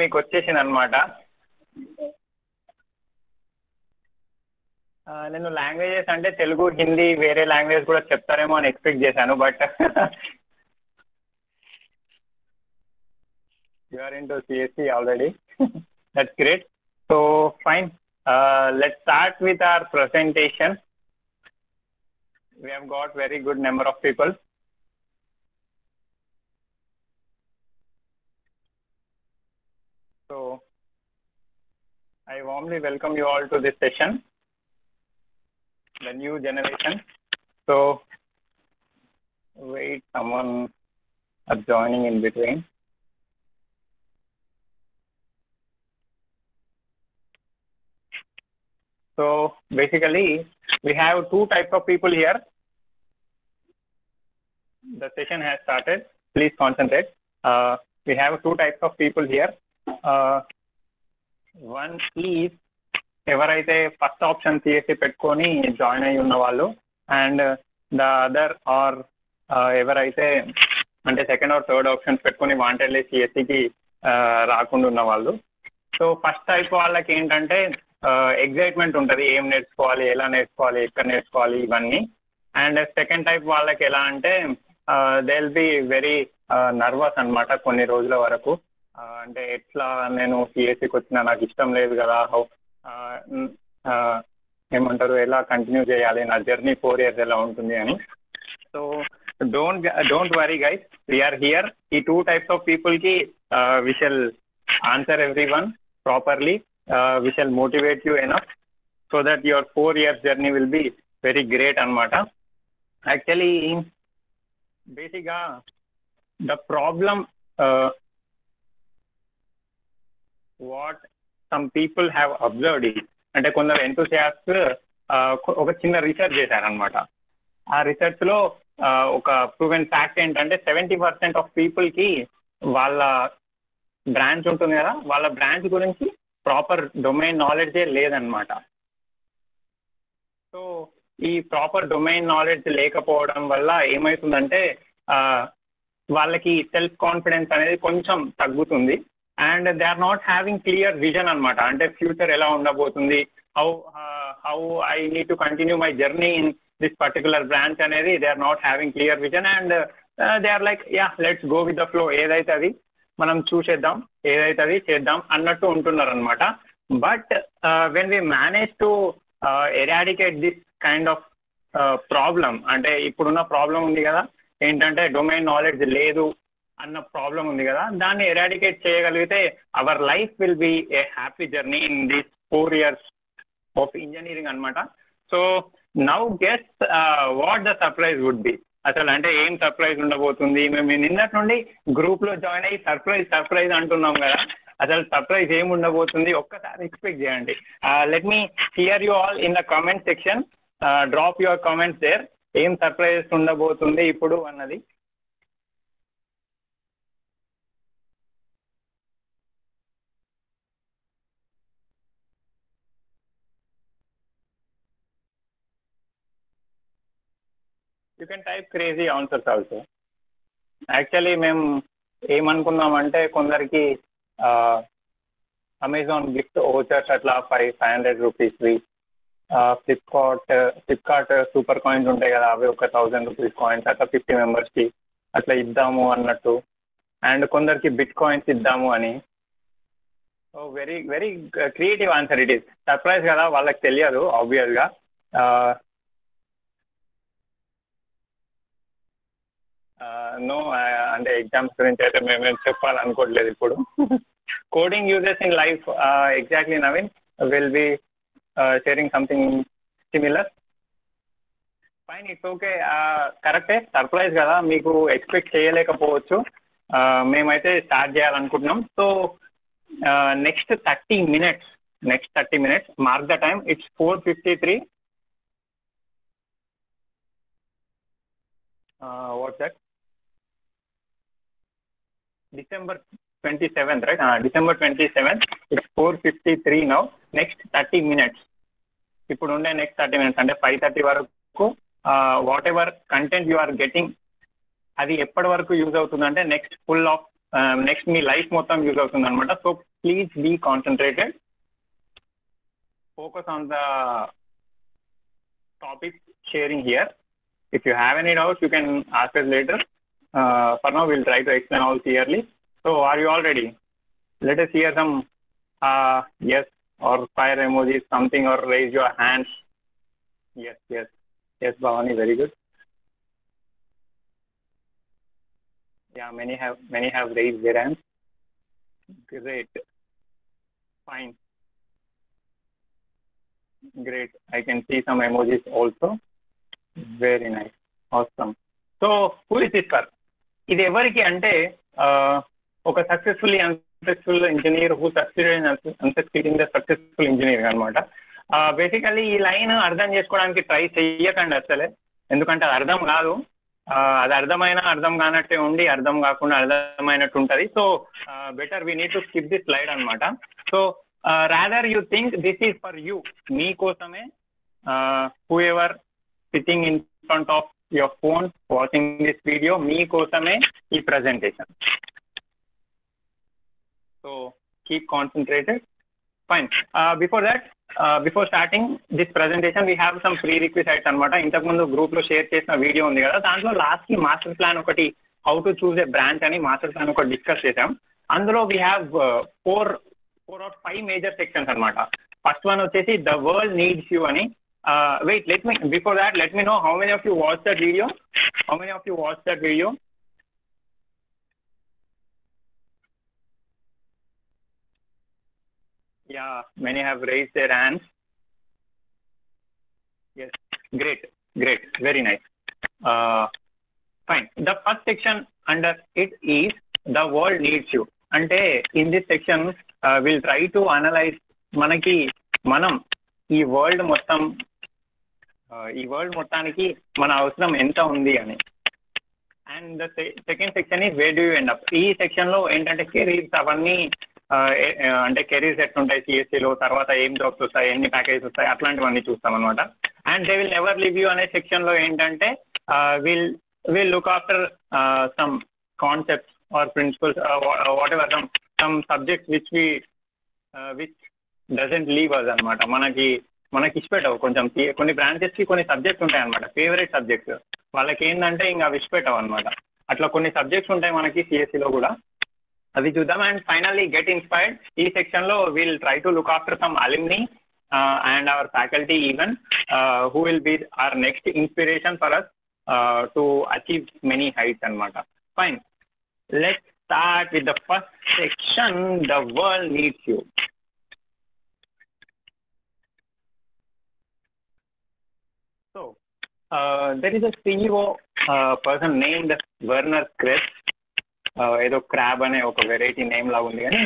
మీకు వచ్చేసింది అనమాట. నేను లాంగ్వేజెస్ అంటే తెలుగు, హిందీ, వేరే లాంగ్వేజ్ కూడా చెప్తారేమో అని ఎక్స్పెక్ట్ చేశాను. But you are in to CSC already. That's great. So fine, let's start with our presentation. We have got very good number of people. So I warmly welcome you all to this session, the new generation. So wait, someone are joining in between. So basically we have two types of people here. The session has started. Please concentrate. We have two types of people here. One is ఎవరైతే first option CSC పెట్టుకొని join అయ్యి ఉన్న వాళ్ళు, and the other are ఎవరైతే అంటే second or third options పెట్టుకొని wantedly సిఎస్సికి రాకుండా ఉన్న వాళ్ళు. సో ఫస్ట్ టైప్ వాళ్ళకి ఏంటంటే ఎగ్జైట్మెంట్ ఉంటుంది, ఏం నేర్చుకోవాలి, ఎలా నేర్చుకోవాలి, ఎక్కడ నేర్చుకోవాలి, ఇవన్నీ. అండ్ సెకండ్ టైప్ వాళ్ళకి ఎలా అంటే they will be very nervous అనమాట కొన్ని రోజుల వరకు. అంటే ఎట్లా నేను సిఎస్సికి వచ్చినా, నాకు ఇష్టం లేదు కదా, ఏమంటారు, ఎలా కంటిన్యూ చేయాలి, నా జర్నీ 4 years ఎలా ఉంటుంది అని. So don't worry guys, we're here. ఈ టూ టైప్స్ ఆఫ్ పీపుల్కి we shall answer everyone properly. We shall motivate you enough so that your 4 years journey will be very great anamata. Actually, basically the problem what some people have observed is, అంటే కొందరు ఎంతూసియాస్ట్స్ ఒక చిన్న research చేశారనమాట. ఆ రీసెర్చ్లో ఒక proven fact ఏంటంటే 70% of పీపుల్కి వాళ్ళ బ్రాంచ్ ఉంటుంది కదా, వాళ్ళ బ్రాంచ్ గురించి ప్రాపర్ డొమైన్ నాలెడ్జే లేదనమాట. సో ఈ ప్రాపర్ డొమైన్ నాలెడ్జ్ లేకపోవడం వల్ల ఏమవుతుందంటే వాళ్ళకి సెల్ఫ్ కాన్ఫిడెన్స్ అనేది కొంచెం తగ్గుతుంది. And they are not having clear vision అనమాట. అంటే ఫ్యూచర్ ఎలా ఉండబోతుంది, how I need to continue my journey in this particular branch అనేది they are not having clear vision. And they are like, yeah let's go with the flow, ఏదైతే అది మనం చూసేద్దాం, ఏదైతే అది చేద్దాం అన్నట్టు ఉంటున్నారు అనమాట. But when we manage to eradicate this kind of problem, అంటే ఇప్పుడున్న ప్రాబ్లం ఉంది కదా ఏంటంటే డొమైన్ నాలెడ్జ్ లేదు అన్న ప్రాబ్లం ఉంది కదా, దాన్ని ఎరాడికేట్ చేయగలిగితే our life will be a happy journey in this 4 years of engineering అనమాట. So now guess what the surprise would be. అసలు అంటే ఏం సర్ప్రైజ్ ఉండబోతుంది? మేము నిన్నటి నుండి గ్రూప్లో జాయిన్ అయ్యి సర్ప్రైజ్ అంటున్నాం కదా, అసలు సర్ప్రైజ్ ఏం ఉండబోతుంది ఒక్కసారి ఎక్స్పెక్ట్ చేయండి. Let me hear you all in the comment section. Drop your comments there. ఏం సర్ప్రైజ్ ఉండబోతుంది ఇప్పుడు అన్నది. You can type crazy answers also. Actually మేము ఏమనుకున్నామంటే కొందరికి అమెజాన్ గిఫ్ట్ ఓచర్స్ అట్లా 500 రూపీస్వి, ఫ్లిప్కార్ట్ సూపర్ కాయిన్స్ ఉంటాయి కదా, అవి ఒక 1000 రూపీస్ కాయిన్స్ అట్లా 50 మెంబర్స్కి అట్లా ఇద్దాము అన్నట్టు. అండ్ కొందరికి బిట్ కాయిన్స్ ఇద్దాము అని. So very very creative answer it is. Surprise కదా, వాళ్ళకి తెలియదు ఆబ్వియస్గా. నో, అంటే ఎగ్జామ్స్ గురించి అయితే మేము చెప్పాలనుకోవట్లేదు ఇప్పుడు. Coding uses in life, exactly Naveen will be sharing something similar. Fine, it's okay, కరెక్టే. సర్ప్రైజ్ కదా, మీకు ఎక్స్పెక్ట్ చేయలేకపోవచ్చు. మేమైతే స్టార్ట్ చేయాలనుకుంటున్నాం. So next 30 minutes, mark the time, it's 4:53. What's that? December 27th, right? December 27th. It's 4:53 now. Next 30 minutes. ఇప్పుడు ఉండే next 30 minutes అంటే 5:30 వరకు whatever content you are getting, అది ఎప్పటి వరకు యూజ్ అవుతుందంటే నెక్స్ట్ ఫుల్ ఆఫ్ నెక్స్ట్ మీ life మొత్తం యూజ్ అవుతుంది అనమాట. So please be concentrated, focus on the topic sharing here. If you have any doubts, you can ask us later. For now, we'll try to explain all clearly. So, are you all ready? Let us hear some yes or fire emojis, something, or raise your hands. Yes, yes, yes, Bhavani, very good. Yeah, many have raised their hands. Great, fine. Great. I can see some emojis also. Very nice. Awesome. So, who is this for? ఇది ఎవరికి అంటే ఒక unsuccessful engineer who succeed in the successful engineer అనమాట. Basically ఈ line అర్థం చేసుకోవడానికి try చెయ్యకండి అసలే, ఎందుకంటే అది అర్థం కాదు. అది అర్థం కానట్టే ఉండి అర్థం కాకుండా అర్థమైనట్టు ఉంటుంది. So better we need to skip this slide అనమాట. So rather you think this is for you, me kosame, whoever sitting in front of your phone watching this video, me kosame ee presentation. So keep concentrated. Fine. Before that, before starting this presentation, we have some prerequisites anamata. Intaku mundu group lo share chesina video undi kada, dantlo last ki master plan okati how to choose a branch ani master plan okati discuss chesam. Andulo we have four or 5 major sections anamata. First one vachesi the world needs you ani. Wait, before that let me know how many of you watched that video. How many of you watched that video? Yeah, many have raised their hands. Yes, great, very nice. Fine. The first section under it is the world needs you. అంటే in this section will try to analyse మనం ఈ world మొత్తానికి మన అవసరం ఎంత ఉంది అని. And the second section is where do you end up. ఈ సెక్షన్లో ఏంటంటే కెరీర్స్ అవన్నీ, అంటే కెరీర్స్ ఎట్లుంటాయి సిఎస్సిలో, తర్వాత ఏం జాబ్స్ వస్తాయి, ఎన్ని ప్యాకేజెస్ వస్తాయి, అట్లాంటివన్నీ చూస్తాం అనమాట. And they will never live you అనే సెక్షన్లో ఏంటంటే will look after some concepts or principles, whatever some subjects which doesn't leave us anamata. మనకి ఇష్టపెట్టవు కొంచెం కొన్ని బ్రాంచెస్ కి కొన్ని సబ్జెక్ట్స్ ఉంటాయి అనమాట, ఫేవరెట్ సబ్జెక్ట్స్. వాళ్ళకి ఏంటంటే ఇంకా అవి ఇష్టపెట్టవు అనమాట. అట్లా కొన్ని సబ్జెక్ట్స్ ఉంటాయి మనకి సిఎస్సిలో కూడా, అవి చూద్దాం. And finally get inspired. ఈ సెక్షన్లో will try to look after some alumni and our faculty even who will be our next inspiration for us to achieve many heights anamata. Fine. Let's start with the first section, the world needs you. So, there is a CEO person named Werner Krebs. ఏదో crab అనే ఒక variety name లాగా ఉంది కానీ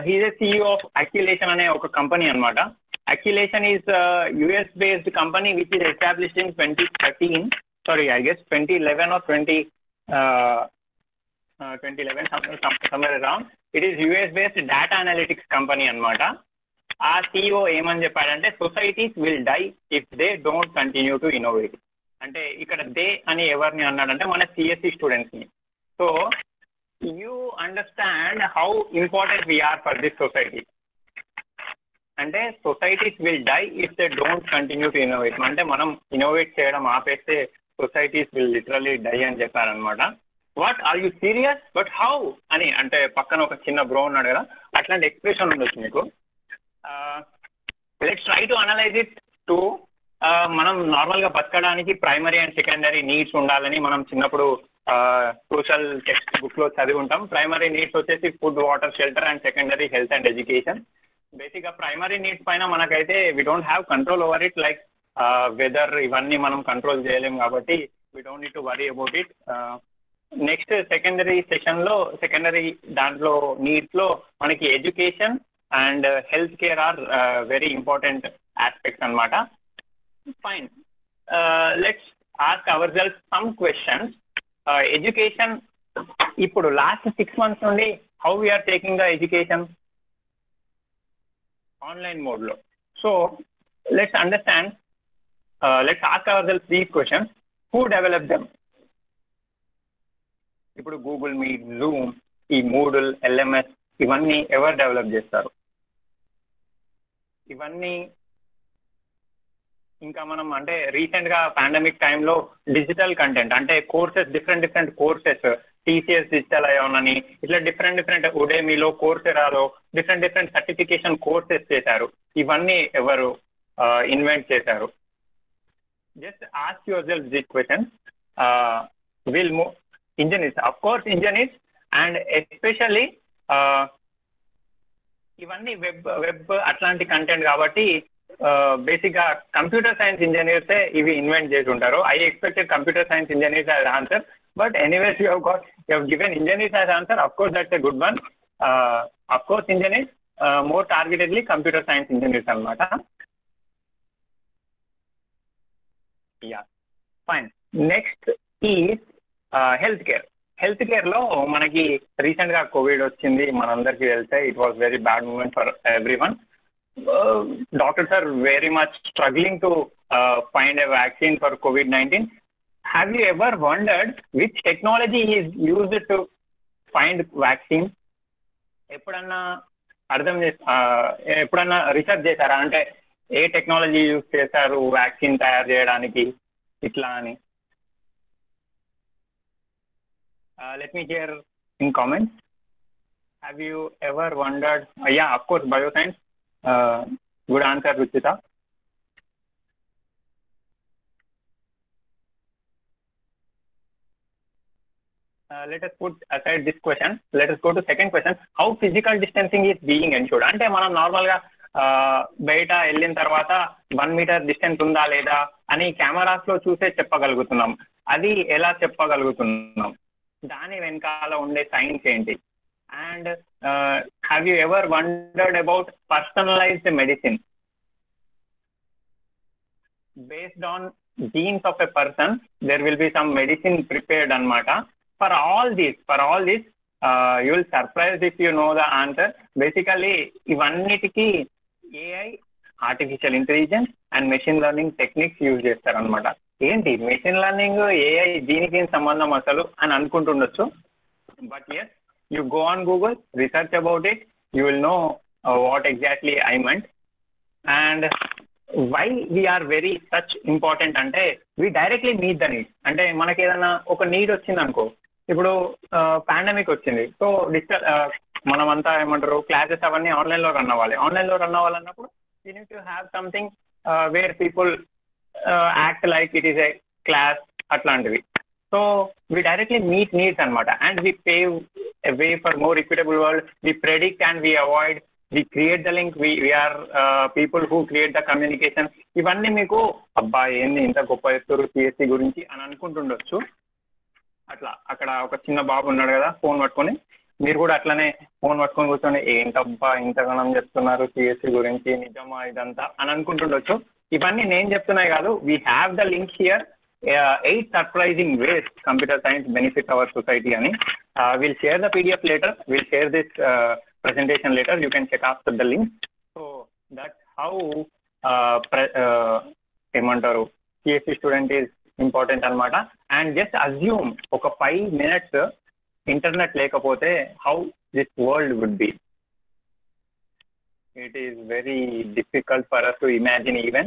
he's a CEO of Acceleration అనే ఒక company అనమాట. Acceleration is a US based company which is established in 2013. Sorry, I guess 2011 or 2011 somewhere around. It is US based data analytics company anamata. ఆ CEO ఏమని చెప్పాడంటే societies will die if they don't continue to innovate. అంటే ఇక్కడ they అని ఎవరిని అన్నాడంటే మన CSC స్టూడెంట్స్ని. So you understand how important we are for this society. అంటే societies will die if they don't continue to innovate. అంటే మనం ఇన్నోవేట్ చేయడం ఆపేస్తే సొసైటీస్ విల్ లిటరలీ డై అని చెప్పారనమాట. What are you serious but how అని అంటే పక్కన ఒక చిన్న బ్రో ఉన్నాడు కదా, అట్లాంటి ఎక్స్ప్రెషన్ ఉండొచ్చు మీకు. Let's try to analyse it to. మనం నార్మల్గా బతకడానికి ప్రైమరీ అండ్ సెకండరీ నీడ్స్ ఉండాలని మనం చిన్నప్పుడు సోషల్ టెక్స్ట్ బుక్లో చదివి ఉంటాం. ప్రైమరీ నీడ్స్ వచ్చేసి food, water, shelter, and secondary health and education. బేసిక్గా ప్రైమరీ నీడ్స్ పైన మనకైతే we don't have control over it, like weather ఇవన్నీ మనం కంట్రోల్ చేయలేము కాబట్టి we don't need to worry about it. Next secondary దాంట్లో నీడ్స్లో మనకి education and health care are very important aspects అనమాట. Fine, let's ask our self some questions. Education ఇప్పుడు last 6 months నుండి how we are taking the education online మోడ్లో. So let's understand, let's ask our self these questions. Who develop them? ఇప్పుడు Google meet, Zoom, ఈ మూడుల్, LMS ఇవన్నీ ఎవరు develop చేస్తారు? ఇవన్నీ ఇంకా మనం అంటే రీసెంట్గా పాండమిక్ టైంలో డిజిటల్ కంటెంట్ అంటే courses, different courses, TCS digital iON అని ఇట్లా డిఫరెంట్ ఉడేమీలో, కోర్సెరాలో డిఫరెంట్ సర్టిఫికేషన్ కోర్సెస్ చేశారు. ఇవన్నీ ఎవరు ఇన్వెంట్ చేశారు? Just ask yourself this question. Will engineers, of course engineers, and especially ఇవన్నీ వెబ్ అట్లాంటి కంటెంట్ కాబట్టి బేసిక్గా కంప్యూటర్ సైన్స్ ఇంజనీర్సే ఇవి ఇన్వెంట్ చేసి ఉంటారు. I expected computer science engineers as answer, but anyways you have given engineers as answer. Of course that's a good one. Of course engineers, more targetedly computer science engineers అనమాట. Yeah, fine. Next is health care. Health కేర్లో మనకి రీసెంట్గా Covid వచ్చింది, మనందరికీ తెలిసే. It was very bad moment for every one. Doctors are very much struggling to find a vaccine for COVID-19. Have you ever wondered which technology is used to find vaccine? ఎప్పుడన్నా ఎప్పుడన్నా research చేశారా? అంటే ఏ technology use చేశారు vaccine తయారు చేయడానికి ఇట్లా అని? Let me here in comments. Have you ever wondered? Yeah, of course bioscience. Good answer, Ruchita. Let us put aside this question. Let us go to second question. How physical distancing is being ensured? అంటే మనం నార్మల్గా బయట వెళ్ళిన తర్వాత 1 metre distance ఉందా లేదా అని కెమెరాస్లో చూసే చెప్పగలుగుతున్నాం. అది ఎలా చెప్పగలుగుతున్నాం? దాని వెనకాల ఉండే సైన్స్ ఏంటి? And have you ever wondered about personalized medicine? Based on genes of a person, there will be some medicine prepared anamata. For all this, you will surprise if you know the answer. Basically, ivannitiki AI, artificial intelligence and machine learning techniques use చేస్తారు అనమాట. ఏంటి machine learning, AI దీనికి సంబంధం అసలు అని అనుకుంటుండొచ్చు. But yes, you go on Google, research about it, you will know what exactly I meant. And why we are very such important అంటే we directly meet the need. అంటే మనకి ఏదైనా ఒక నీడ్ వచ్చింది అనుకో, ఇప్పుడు పాండమిక్ వచ్చింది, సో డిజిటల్ మనమంతా ఏమంటారు క్లాసెస్ అవన్నీ ఆన్లైన్లో రన్ అవ్వాలన్నప్పుడు you need to have something where people act like it is a class అట్లాంటివి. So we directly meet needs anamata, and we pave a way for more equitable world. We predict and we avoid. We create the link. We are people who create the communication. ఇవన్నీ మీకు అబ్బా ఏంది ఇంత గొప్ప ఎత్తురు CSC గురించి అని అనుకుంటుండొచ్చు. అట్లా అక్కడ ఒక చిన్న బాబు ఉన్నాడు కదా ఫోన్ పట్టుకొని, మీరు కూడా అట్లనే ఫోన్ పట్టుకొని కూర్చొని ఏంటబ్బా ఇంతగానం చెప్తున్నారు సిఎస్సి గురించి, నిజమా ఇదంతా అని అనుకుంటుండొచ్చు. ఇవన్నీ నేను చెప్తున్నాయి కాదు. We have the link here. 8 surprising ways computer science benefits our society ani. We'll share the PDF later. We'll share this presentation later. You can check after the link. So that's how emantaru CSC student is important anamata. And just assume oka 5 minutes internet lekapothe how this world would be. It is very difficult for us to imagine even.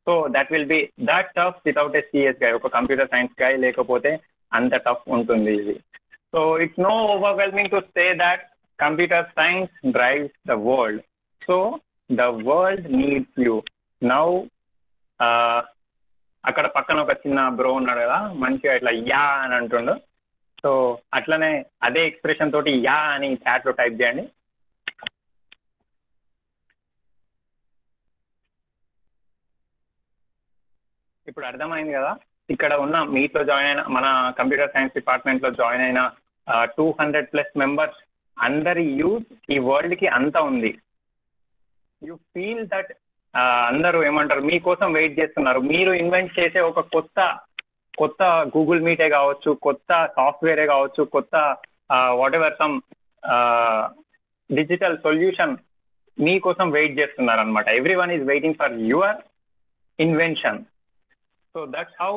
So that will be that tough without a CS guy, oka computer science guy lekapothe anta tough untundi idi. So it's no overwhelming to say that computer science drives the world. So the world needs you. Now అక్కడ పక్కన ఒక చిన్న bro ఉన్నాడు కదా, మంచిగా ఇట్లా yeah అని అంటుండు. సో అట్లనే అదే ఎక్స్ప్రెషన్ తోటి యా అని చాట్లో టైప్ చేయండి. ఇప్పుడు అర్థమైంది కదా, ఇక్కడ ఉన్న మీట్లో జాయిన్ అయిన మన కంప్యూటర్ సైన్స్ డిపార్ట్మెంట్లో జాయిన్ అయిన 200+ మెంబర్స్ అందరి యూజ్ ఈ వరల్డ్కి అంతా ఉంది. యూ ఫీల్ దట్ అందరూ ఏమంటారు మీకోసం వెయిట్ చేస్తున్నారు. మీరు ఇన్వెంట్ చేసే ఒక కొత్త గూగుల్ మీటే కావచ్చు, కొత్త సాఫ్ట్వేరే కావచ్చు, కొత్త what ever some digital solution మీకోసం వెయిట్ చేస్తున్నారు అనమాట. Every one is waiting for your invention. So that's how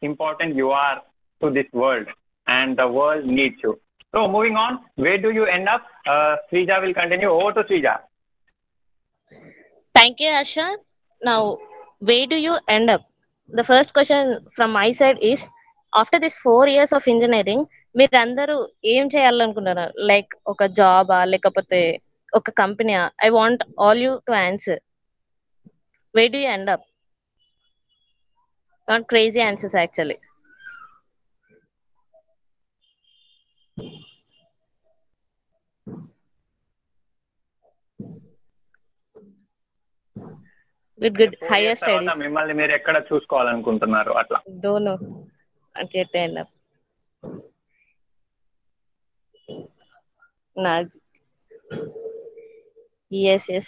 important you are to this world, and the world needs you. So moving on, where do you end up? Srija will continue. Over to Srija. Thank you, Asha. Now, where do you end up? The first question from my side is, after this 4 years of engineering, మీరందరూ ఏం చేయాలనుకుంటున్నారు? Like ఒక జాబా లేకపోతే ఒక కంపెనీయా? I want all you to answer. Where do you end up? Not crazy answers actually. With అంటే good 4 years higher తర్వాత studies. మిమ్మల్ని మీరు ఎక్కడ చూసుకోవాలనుకుంటున్నారు అట్లా? Don't know. At yet end up. Nah. Yes, yes.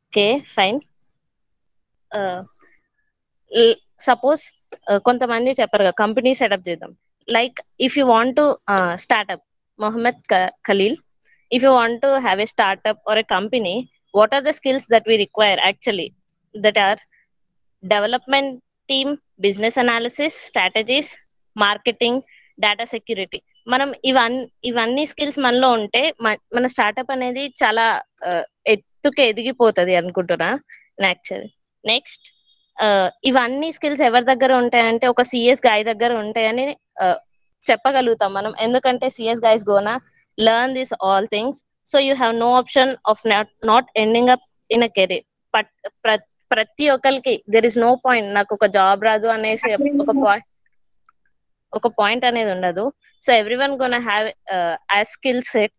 Okay, fine. Suppose కొంతమంది చెప్పారు కదా company setup చేద్దాం. Like if you want to startup, Mohammed Khalil, if you want to have a startup or a company, what are the skills that we require actually? That are development team, business analysis, strategies, marketing, data security. మనం ఇవన్నీ skills మనలో ఉంటే మన startup అనేది చాలా ఎత్తుకు ఎదిగిపోతుంది అనుకుంటున్నా actually. Next, ఇవన్నీ స్కిల్స్ ఎవరి దగ్గర ఉంటాయంటే ఒక సిఎస్ గాయ్ దగ్గర ఉంటాయని చెప్పగలుగుతాం మనం. ఎందుకంటే CS guys gonna learn this all things. So you have no option of not ending up in a career. But ప్రతి ఒక్కరికి దెర్ ఇస్ నో పాయింట్ నాకు ఒక జాబ్ రాదు అనేసి ఒక పాయింట్ అనేది ఉండదు. So every one gonna have as skill set.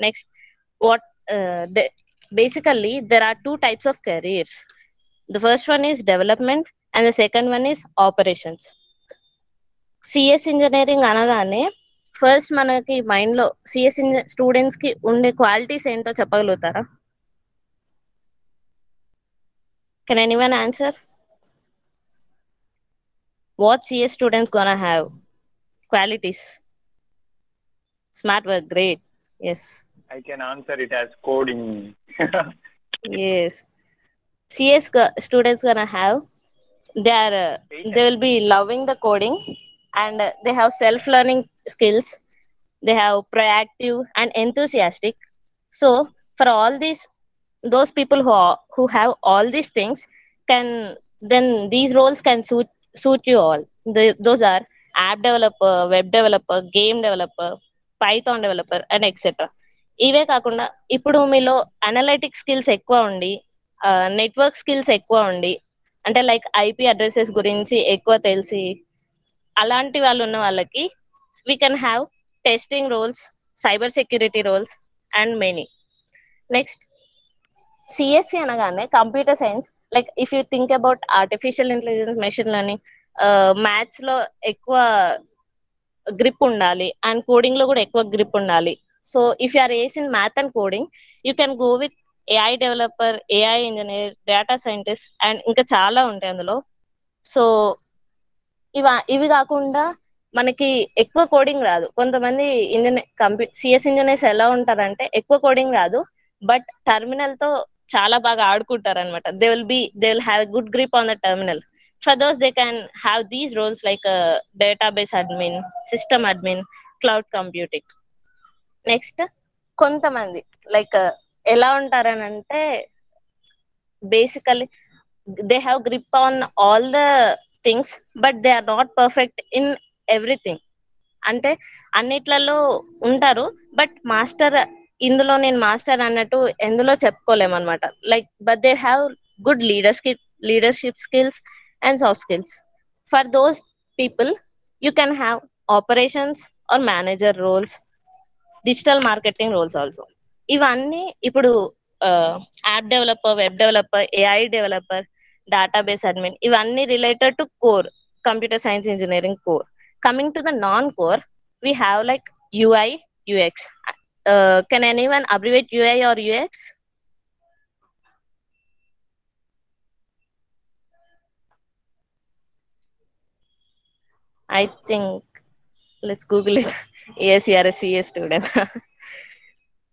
Next, what basically there are two types of careers. The first one is development and the second one is operations. CS engineering అనగానే first మనకి mind లో CS students కి ఉండే qualities ఏంటో చెప్పగలుగుతారా? Can anyone answer? What CS students gonna have qualities? Smart work, great. Yes. I can answer it as coding. Yes. CS students gonna have, they are they will be loving the coding, and they have self learning skills. They have proactive and enthusiastic. So for all these, those people who have all these things can, then these roles can suit you all. Those are app developer, web developer, game developer, python developer, and etc. ఇవే కాకుండా ఇప్పుడు మీలో analytic skills ఎక్కువ ఉండి, network skills ఎక్కువ ఉండి, అంటే like IP addresses గురించి ఎక్కువ తెలిసి, అలాంటి వాళ్ళు ఉన్న వాళ్ళకి we can have testing roles, cyber security roles and many. Next, CSC అనగానే computer science. Like if you think about artificial intelligence, machine learning, maths లో ఎక్కువ గ్రిప్ ఉండాలి అండ్ కోడింగ్ లో కూడా ఎక్కువ గ్రిప్ ఉండాలి. So if you are ace in math and coding, you can go with AI developer, AI engineer, data scientist and ఇంకా చాలా ఉంటాయి అందులో. సో ఇవి కాకుండా మనకి ఎక్కువ కోడింగ్ రాదు. కొంతమంది సిఎస్ ఇంజనీర్స్ ఎలా ఉంటారంటే ఎక్కువ కోడింగ్ రాదు, బట్ టర్మినల్ తో చాలా బాగా ఆడుకుంటారు అనమాట. They will have good grip on the terminal. For those, they can have these roles like database admin, system admin, cloud computing. Next, కొంతమంది లైక్ ఎలా ఉంటారని అంటే basically they have grip on all the things but they are not perfect in everything. అంటే అన్నిట్లలో ఉంటారు but master, ఇందులో నేను master అన్నట్టు ఎందులో చెప్పుకోలేమన్నమాట. Like but they have good leadership skills and soft skills. For those people you can have operations or manager roles, digital marketing roles also. ఇవన్నీ ఇప్పుడు app developer, web developer, AI developer, database admin, ఇవన్నీ related to core, computer science engineering core. Coming to the non-core, we have like UI, UX. Can anyone abbreviate UI or UX? I think let's Google it. Yes, you are a CS student.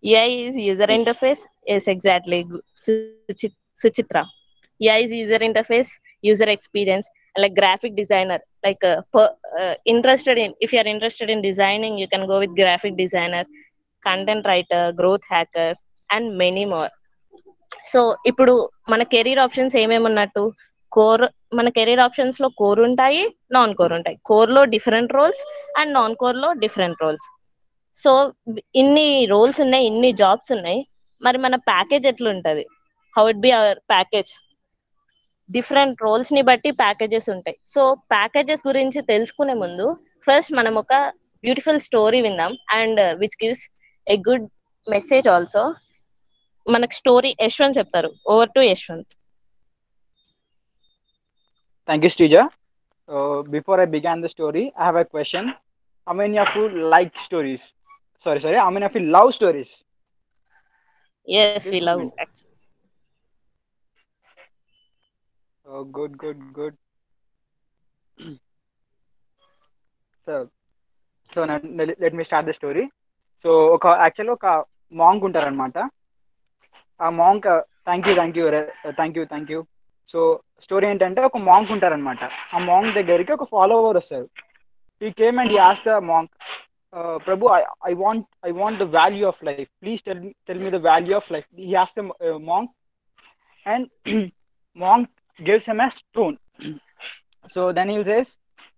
UI is user interface. Yes, exactly. Suchitra. UI is user interface, user experience, like graphic designer, like interested in, if you are interested in designing, you can go with graphic designer, content writer, growth hacker, and many more. సో ఇప్పుడు మన career options ఏమేమి ఉన్నట్టు, core, మన career options లో core ఉంటాయి, non core ఉంటాయి. Core లో different roles and non core లో డిఫరెంట్ రోల్స్. సో ఇన్ని రోల్స్ ఉన్నాయి, ఇన్ని జాబ్స్ ఉన్నాయి, మరి మన ప్యాకేజ్ ఎట్లుంటది, how it be our package? Different roles ని బట్టి ప్యాకేజెస్ ఉంటాయి. సో ప్యాకేజెస్ గురించి తెలుసుకునే ముందు ఫస్ట్ మనం ఒక బ్యూటిఫుల్ స్టోరీ విందాం, and which gives a good message also. మనకు స్టోరీ యశ్వంత్ చెప్తారు. Over to Yashwant. Thank you, Srija. Before I began the story, I have a question. How many of you like stories? Sorry. How many of you love stories? Yes, Please we love comment. it. Oh, good. So now, let me start the story. So actually ఒక monk ఉంటారనమాట. ఆ monk thank you. So story ఏంటంటే, ఒక monk ఉంటారనమాట. ఆ monk దగ్గరికి ఒక follower వస్తారు. ఈ కేమ్ అండ్ ఈ asked the monk, Prabhu, I want the value of life. Please tell me the value of life. He asked the monk, and monk gives him a stone. So then he says,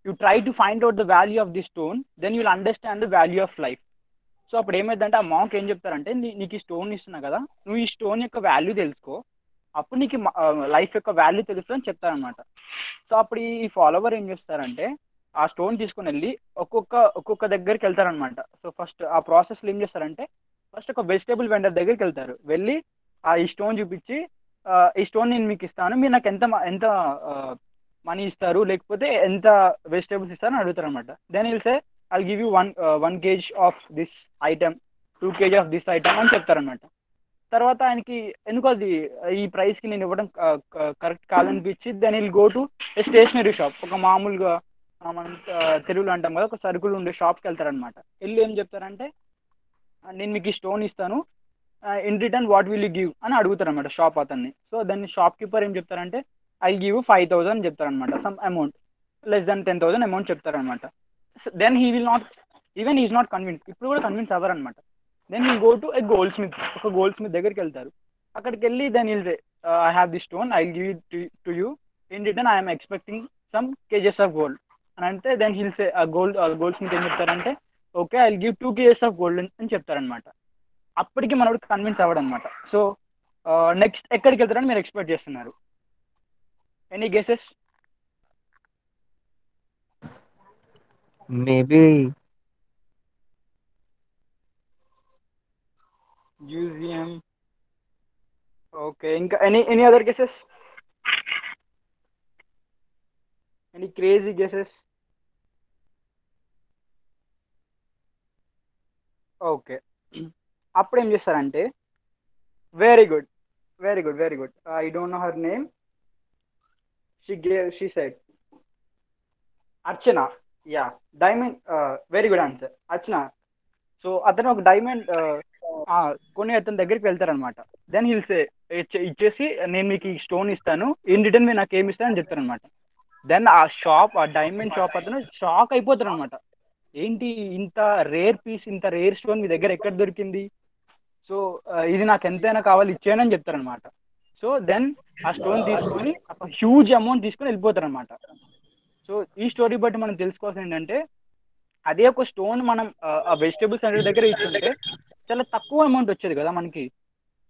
you try to find out the value of this stone, then you'll understand the value of life. So అప్పుడు ఏమైందంటే, ఆ monk ఏం చెప్తారంటే, నీకు ఈ stone ఇస్తున్నా కదా, నువ్వు ఈ స్టోన్ యొక్క వాల్యూ తెలుసుకో, అప్పుడు నీకు లైఫ్ యొక్క వాల్యూ తెలుస్తుందని చెప్తారనమాట. సో అప్పుడు ఈ ఫాలోవర్ ఏం చేస్తారంటే, ఆ స్టోన్ తీసుకుని వెళ్ళి ఒక్కొక్క దగ్గరికి వెళ్తారనమాట. సో ఫస్ట్ ఆ ప్రాసెస్లో ఏం చేస్తారంటే, ఫస్ట్ ఒక వెజిటేబుల్ వెండర్ దగ్గరికి వెళ్తారు. వెళ్ళి ఈ స్టోన్ చూపించి, ఈ స్టోన్ నేను మీకు ఇస్తాను, మీరు నాకు ఎంత మనీ ఇస్తారు, లేకపోతే ఎంత వెజిటేబుల్స్ ఇస్తారని అడుగుతారు అనమాట. Then will say, I'll give you 1 kg of this item, 2 kg of this item అని చెప్తారనమాట. తర్వాత ఆయనకి ఎందుకు అది ఈ ప్రైస్ కి నేను ఇవ్వడం కరెక్ట్ కాదనిపించి, then will go to a stationery shop. ఒక మామూలుగా మనం తెలుగులో అంటాం కదా, ఒక సరుకులు ఉండే షాప్కి వెళ్తారనమాట. వెళ్ళి ఏం చెప్తారంటే, నేను మీకు ఈ స్టోన్ ఇస్తాను, in return what will you give అని అడుగుతారు అనమాట షాప్ అతన్ని. సో దాన్ని షాప్ కీపర్ ఏం చెప్తారంటే, ఐ గివ్ 5,000 అని చెప్తారనమాట. Some amount less than 10,000 amount చెప్తారనమాట. Then he will not, even is not convince, ఇప్పుడు కూడా కన్విన్స్ అవ్వరు అనమాట. Then will go to a goldsmith. ఒక గోల్డ్ స్మిత్ దగ్గరికి వెళ్తారు. అక్కడికి వెళ్ళి then will say, I have the stone, I give it to you, in return I'm expecting some kgs of gold అని అంటే, then he'll say, goldsmith ఏం చెప్తారంటే, okay, I give 2 kgs of gold అని చెప్తారనమాట. అప్పటికి మనోడు convince అవ్వడం అనమాట. సో నెక్స్ట్ ఎక్కడికి వెళ్తారని మీరు ఎక్స్పెక్ట్ చేస్తున్నారు? Any guesses? Maybe museum. Okay, ఇంకా any other guesses? Any crazy guesses? Okay, అప్పుడు ఏం చేస్తారంటే, very good, I don't know her name. She said Archana. Yeah, diamond. Very good answer, Archana. So అతను ఒక డైమండ్ కొని అతని దగ్గరికి వెళ్తారనమాట. దెన్ హిల్ సే, ఇచ్చేసి నేను మీకు ఈ స్టోన్ ఇస్తాను, ఇన్ రిటర్న్ మీరు నాకు ఏమి ఇస్తారని చెప్తారనమాట. దెన్ ఆ డైమండ్ షాప్ అతను షాక్ అయిపోతారు అనమాట. ఏంటి ఇంత రేర్ పీస్, ఇంత రేర్ స్టోన్ మీ దగ్గర ఎక్కడ దొరికింది? సో ఇది నాకు ఎంతైనా కావాలి, ఇచ్చేయనని చెప్తారనమాట. సో దెన్ ఆ స్టోన్ తీసుకొని ఒక హ్యూజ్ అమౌంట్ తీసుకొని వెళ్ళిపోతారనమాట. సో ఈ స్టోరీ బట్టి మనం తెలుసుకోవాల్సింది ఏంటంటే, అదే ఒక స్టోన్ మనం ఆ వెజిటేబుల్ సెంటర్ దగ్గర ఇచ్చుంటే చాలా తక్కువ అమౌంట్ వచ్చేది కదా మనకి.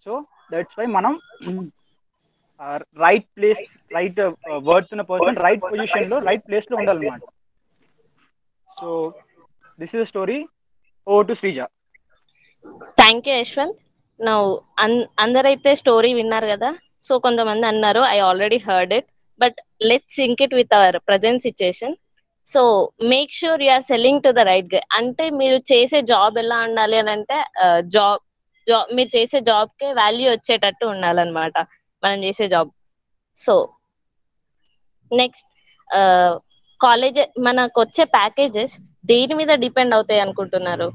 సో దట్స్ వై మనం రైట్ ప్లేస్, రైట్ వర్డ్స్ ఉన్న పర్సన్ రైట్ పొజిషన్ లో, రైట్ ప్లేస్ లో ఉండాలన్నమాట. So this is story. Over to Sreeja. Thank you Yashwant. నా అందరైతే స్టోరీ విన్నారు కదా. సో కొంతమంది అన్నారు, I already heard it, but let's sync it with our present situation. So make sure you are selling to the right guy. అంటే మీరు చేసే job ఎలా ఉండాలి అని అంటే, జాబ్ మీరు చేసే జాబ్ కే వాల్యూ వచ్చేటట్టు ఉండాలన్నమాట మనం చేసే జాబ్. సో నెక్స్ట్, కాలేజ్ మనకు వచ్చే ప్యాకేజెస్ దేని మీద డిపెండ్ అవుతాయి అనుకుంటున్నారు?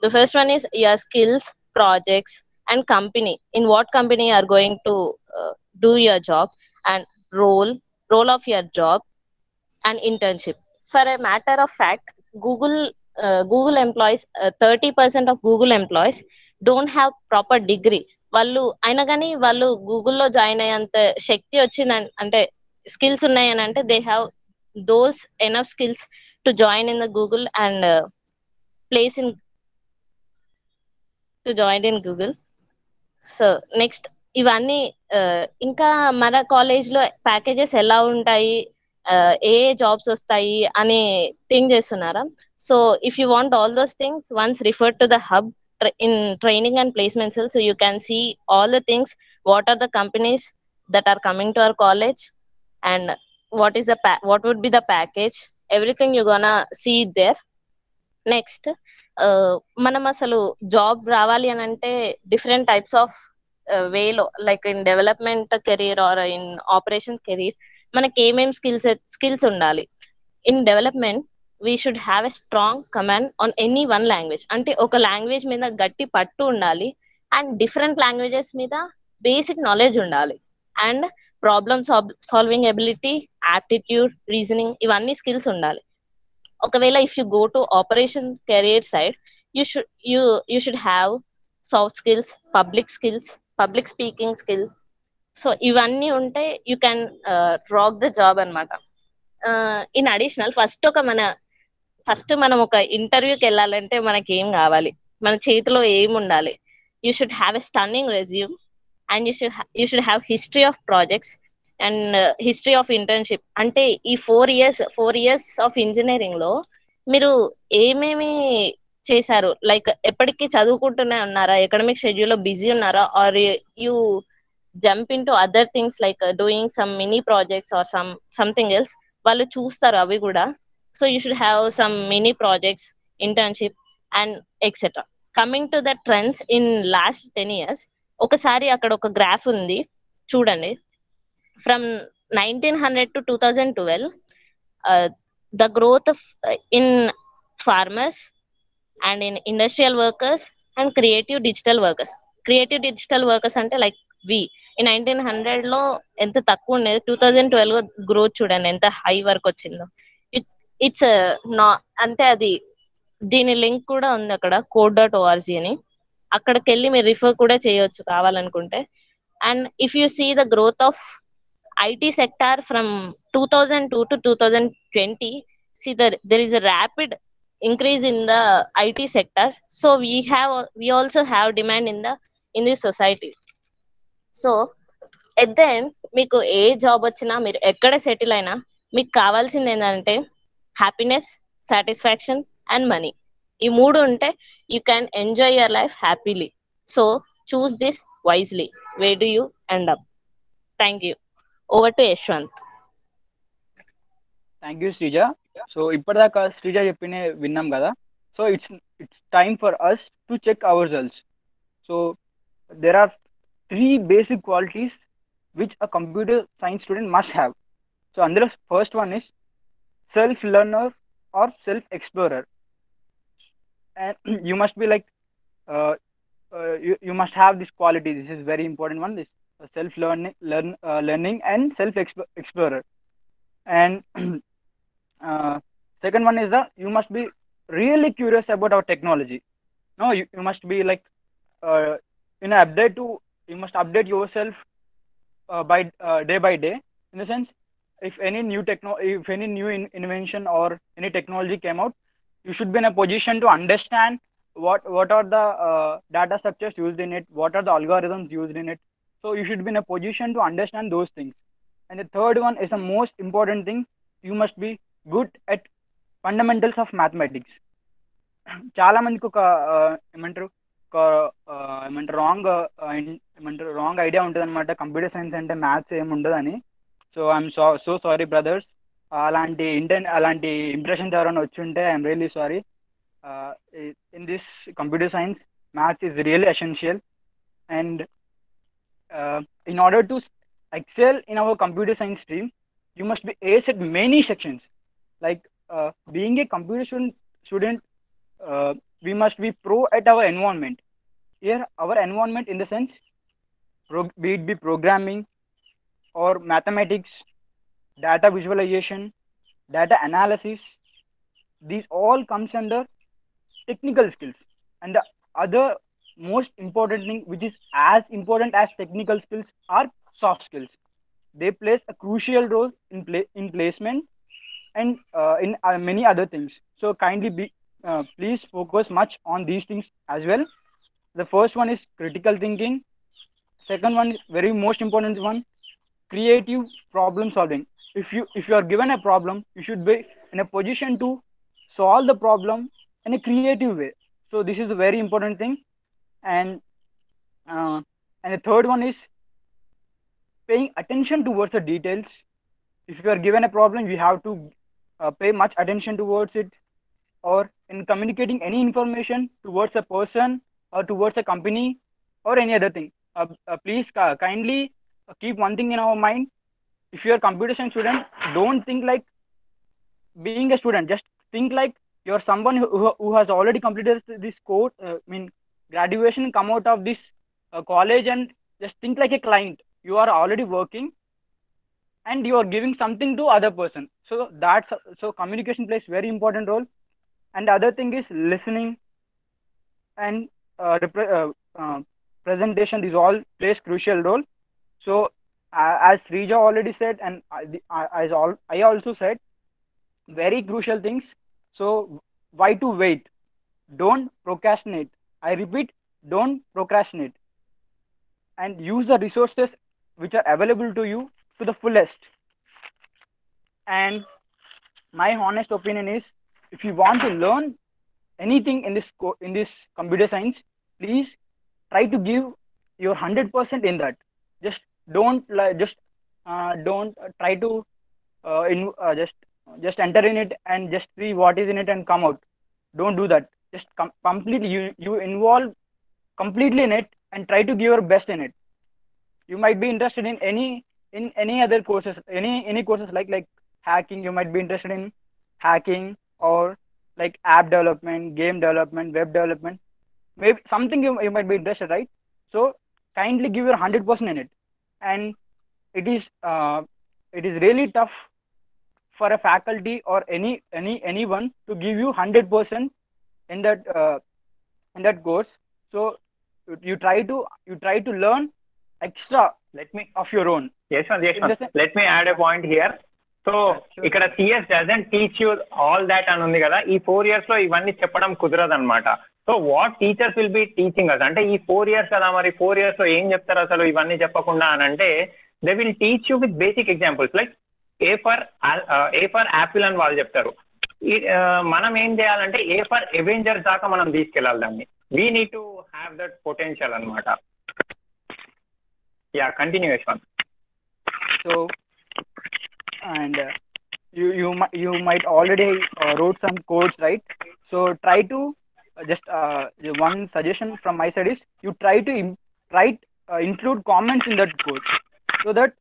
The first one is your skills, projects, and company. In what company you are going to do your job, and role of your job, and internship. For a matter of fact, Google employees, 30% of Google employees don't have proper degree. వాళ్ళు అయినా కానీ వాళ్ళు గూగుల్లో join అయ్యేంత శక్తి వచ్చిందని అంటే skills ఉన్నాయని అంటే they have those enough skills to join in the Google and place in to join in Google. So next ఇవన్నీ ఇంకా మన కాలేజ్ లో ప్యాకేజెస్ ఎలా ఉంటాయి, ఏ జాబ్స్ వస్తాయి అని థింక్ చేస్తున్నారా? So if you want all those things, once refer to the hub in training and placement cells, so you can see all the things, what are the companies that are coming to our college, and what would be the package, everything you're gonna see it there. Next మనం అసలు job రావాలి అని అంటే different types of వేలో, like in development career or in operations career, మనకి ఏమేమి skills ఉండాలి. In development we should have a strong command on any one language, అంటే ఒక లాంగ్వేజ్ మీద గట్టి పట్టు ఉండాలి, అండ్ డిఫరెంట్ లాంగ్వేజెస్ మీద బేసిక్ నాలెడ్జ్ ఉండాలి, and problem solving ability, aptitude, reasoning, ఇవన్నీ స్కిల్స్ ఉండాలి. ఒకవేళ if you go to operation career side, you should have soft skills, public speaking skill. So ఇవన్నీ ఉంటే you can rock the job అనమాట. In additional first మనం ఒక ఇంటర్వ్యూకి వెళ్ళాలంటే మనకి ఏం కావాలి, మన చేతిలో ఏం ఉండాలి? You should have a stunning resume, and you should have history of projects and history of internship. అంటే ఈ 4 years ఆఫ్ ఇంజనీరింగ్ లో మీరు ఏమేమి చేశారు, లైక్ ఎప్పటికీ చదువుకుంటూనే ఉన్నారా, ఎకడమిక్ షెడ్యూల్ లో బిజీ ఉన్నారా, or you jump in to other things like doing some mini projects or something else, వాళ్ళు చూస్తారు అవి కూడా. So you should have some mini projects, internship and etcetera. Coming to the trends in last 10 years, ఒకసారి అక్కడ ఒక graph ఉంది చూడండి. From 1900 to 2012, the growth of in farmers and in industrial workers and creative digital workers అంటే like ఈ 1900 లో ఎంత తక్కువ ఉండేది, 2012 గ్రోత్ చూడండి ఎంత హై వరకు వచ్చిందో. ఇట్స్ నా అంటే అది దీని లింక్ కూడా ఉంది అక్కడ, code.org అని, అక్కడికి వెళ్ళి మీరు రిఫర్ కూడా చేయొచ్చు కావాలనుకుంటే. And if you see the growth of IT sector from 2002 to 2020, see there is a rapid increase in the IT sector. So we also have demand in this society. So at the end మీకు ఏ job వచ్చినా, మీరు ఎక్కడ settle అయినా, మీకు కావాల్సింది ఏంటంటే happiness, satisfaction and money. ఈ మూడు ఉంటే you can enjoy your life happily. So choose this wisely. Way do you end up? Thank you. Over to Yashwant. Thank you Sreeja. So ఇప్పటిదాకా శ్రీజ చెప్పిన విన్నాం కదా. So it's time for us to check our cells. So there are 3 basic qualities which a computer science student must have. So అందులో first one is self learner or self explorer, and you must be like you must have this quality. This is very important one, this self learning and self explorer. And second one is you must be really curious about our technology. No, you must be like you must update yourself by day by day, in the sense, if any new invention or any technology came out, you should be in a position to understand what are the data structures used in it, what are the algorithms used in it. So you should be in a position to understand those things. And the third one is the most important thing, you must be good at fundamentals of mathematics. చాలా మందికి ఒక wrong idea ఉంటుంది అనమాట, computer science అంటే maths ఏమి ఉండదు అని. So I'm so sorry brothers, అలాంటి ఇంప్రెషన్స్ ఎవరైనా వచ్చి ఉంటే I'm really sorry. In this computer science, maths is really essential. And in order to excel in our computer science stream, you must be ace at many sections. Like being a computer student, we must be pro at our environment. Here our environment, in the sense, be it programming or mathematics, data visualization, data analysis. These all comes under technical skills. And the other most important thing, which is as important as technical skills, are soft skills. They plays a crucial role in placement and in many other things. So kindly please focus much on these things as well. The first one is critical thinking. Second one, very most important one, creative problem solving. If you are given a problem, you should be in a position to solve the problem in a creative way. So this is a very important thing. And uh, and the third one is paying attention towards the details. If you are given a problem, you have to pay much attention towards it. Or in communicating any information towards a person or towards a company or any other thing, please kindly keep one thing in our mind. If you're a computer science student, don't think like being a student. Just think like you're someone who has already completed this course, graduation, come out of this college, and just think like a client. You are already working and you are giving something to other person. So communication plays very important role. And the other thing is listening and presentation. These all plays crucial role. So as Rija already said, and I also said, very crucial things. So why to wait? Don't procrastinate. I repeat, don't procrastinate, and use the resources which are available to you to the fullest. And my honest opinion is, if you want to learn anything in this computer science, please try to give your 100% in that. Just don't try to just enter in it and just see what is in it and come out. Don't do that. Just completely, you involve completely in it and try to give your best in it. You might be interested in any other courses, any courses like hacking. You might be interested in hacking, or like app development, game development, web development, maybe something you might be interested, right? So kindly give your 100% in it. And it is really tough for a faculty or anyone to give you 100% in that course. So you try to learn extra Let me, of your own. Yeshwant, let me add a point here. So ఇక్కడ CS doesn't teach you all that అని ఉంది కదా. ఈ 4 years లో ఇవన్నీ చెప్పడం కుదరదు అనమాట. So what teachers will be teaching us అంటే, ఈ 4 years కదా, మరి 4 years లో ఏం చెప్తారు అసలు ఇవన్నీ చెప్పకుండా అని అంటే, they will teach you with basic examples like A for Apple అని వాళ్ళు చెప్తారు. మనం ఏం చేయాలంటే ఏ ఫర్ అవెంజర్స్ దాకా మనం తీసుకెళ్ళాలి దాన్ని. We need to have that potential అనమాట. Yeah, continue Yashwant. So and you might already wrote some codes, right? So try to just one suggestion from my side is, you try to include comments in that code, so that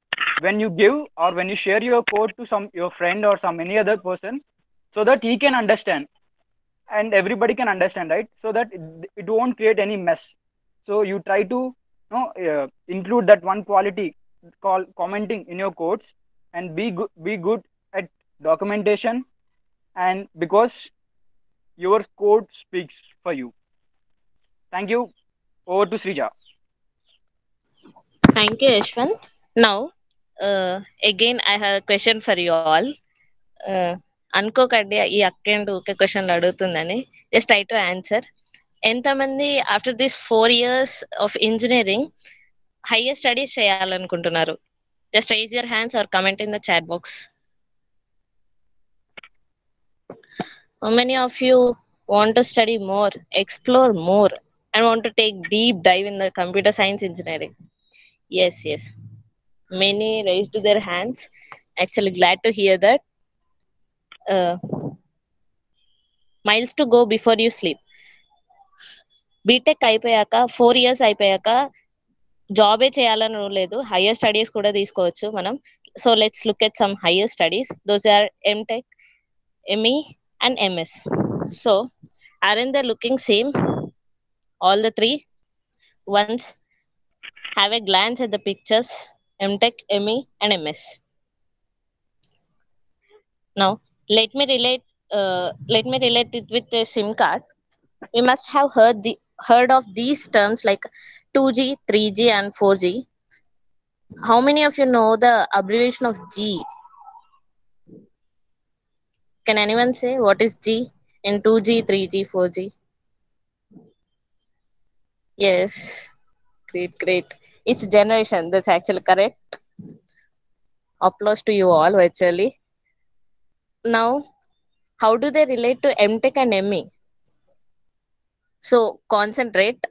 when you give or when you share your code to your friend or any other person, so that he can understand and everybody can understand, right? So that it won't create any mess. So you try to include that one quality called commenting in your codes, and be good at documentation, and because your code speaks for you. Thank you. Over to Srija. Thank you, Yashwant. Now, again, I have a question for you all. అనుకోకండి ఈ అక్కేంటి ఊకే క్వశ్చన్లు అడుగుతుందని. Just try to answer. ఎంతమంది after this 4 years of engineering higher studies చేయాలనుకుంటున్నారు? Just raise your hands or comment in the chat box. How many of you want to study more, explore more, and want to take deep dive in the computer science engineering? Yes. Many raised their hands. Actually, glad to hear that. Miles to go before you sleep. BTech అయిపోయాక 4 years అయిపోయాక జాబే చేయాలని rule లేదు, higher studies కూడా తీసుకోవచ్చు మనం. So let's look at some higher studies. Those are MTech, ME and MS. So aren't they looking same, all the three? Once have a glance at the pictures, MTech, ME and MS. Now let me relate it with a SIM card. We must have heard of these terms like 2G, 3G, and 4G. How many of you know the abbreviation of G? Can anyone say what is G in 2G, 3G, 4G? Yes, great. It's generation. That's actually correct. Applause to you all virtually. Now, how do they relate to MTech and ME? So, concentrate.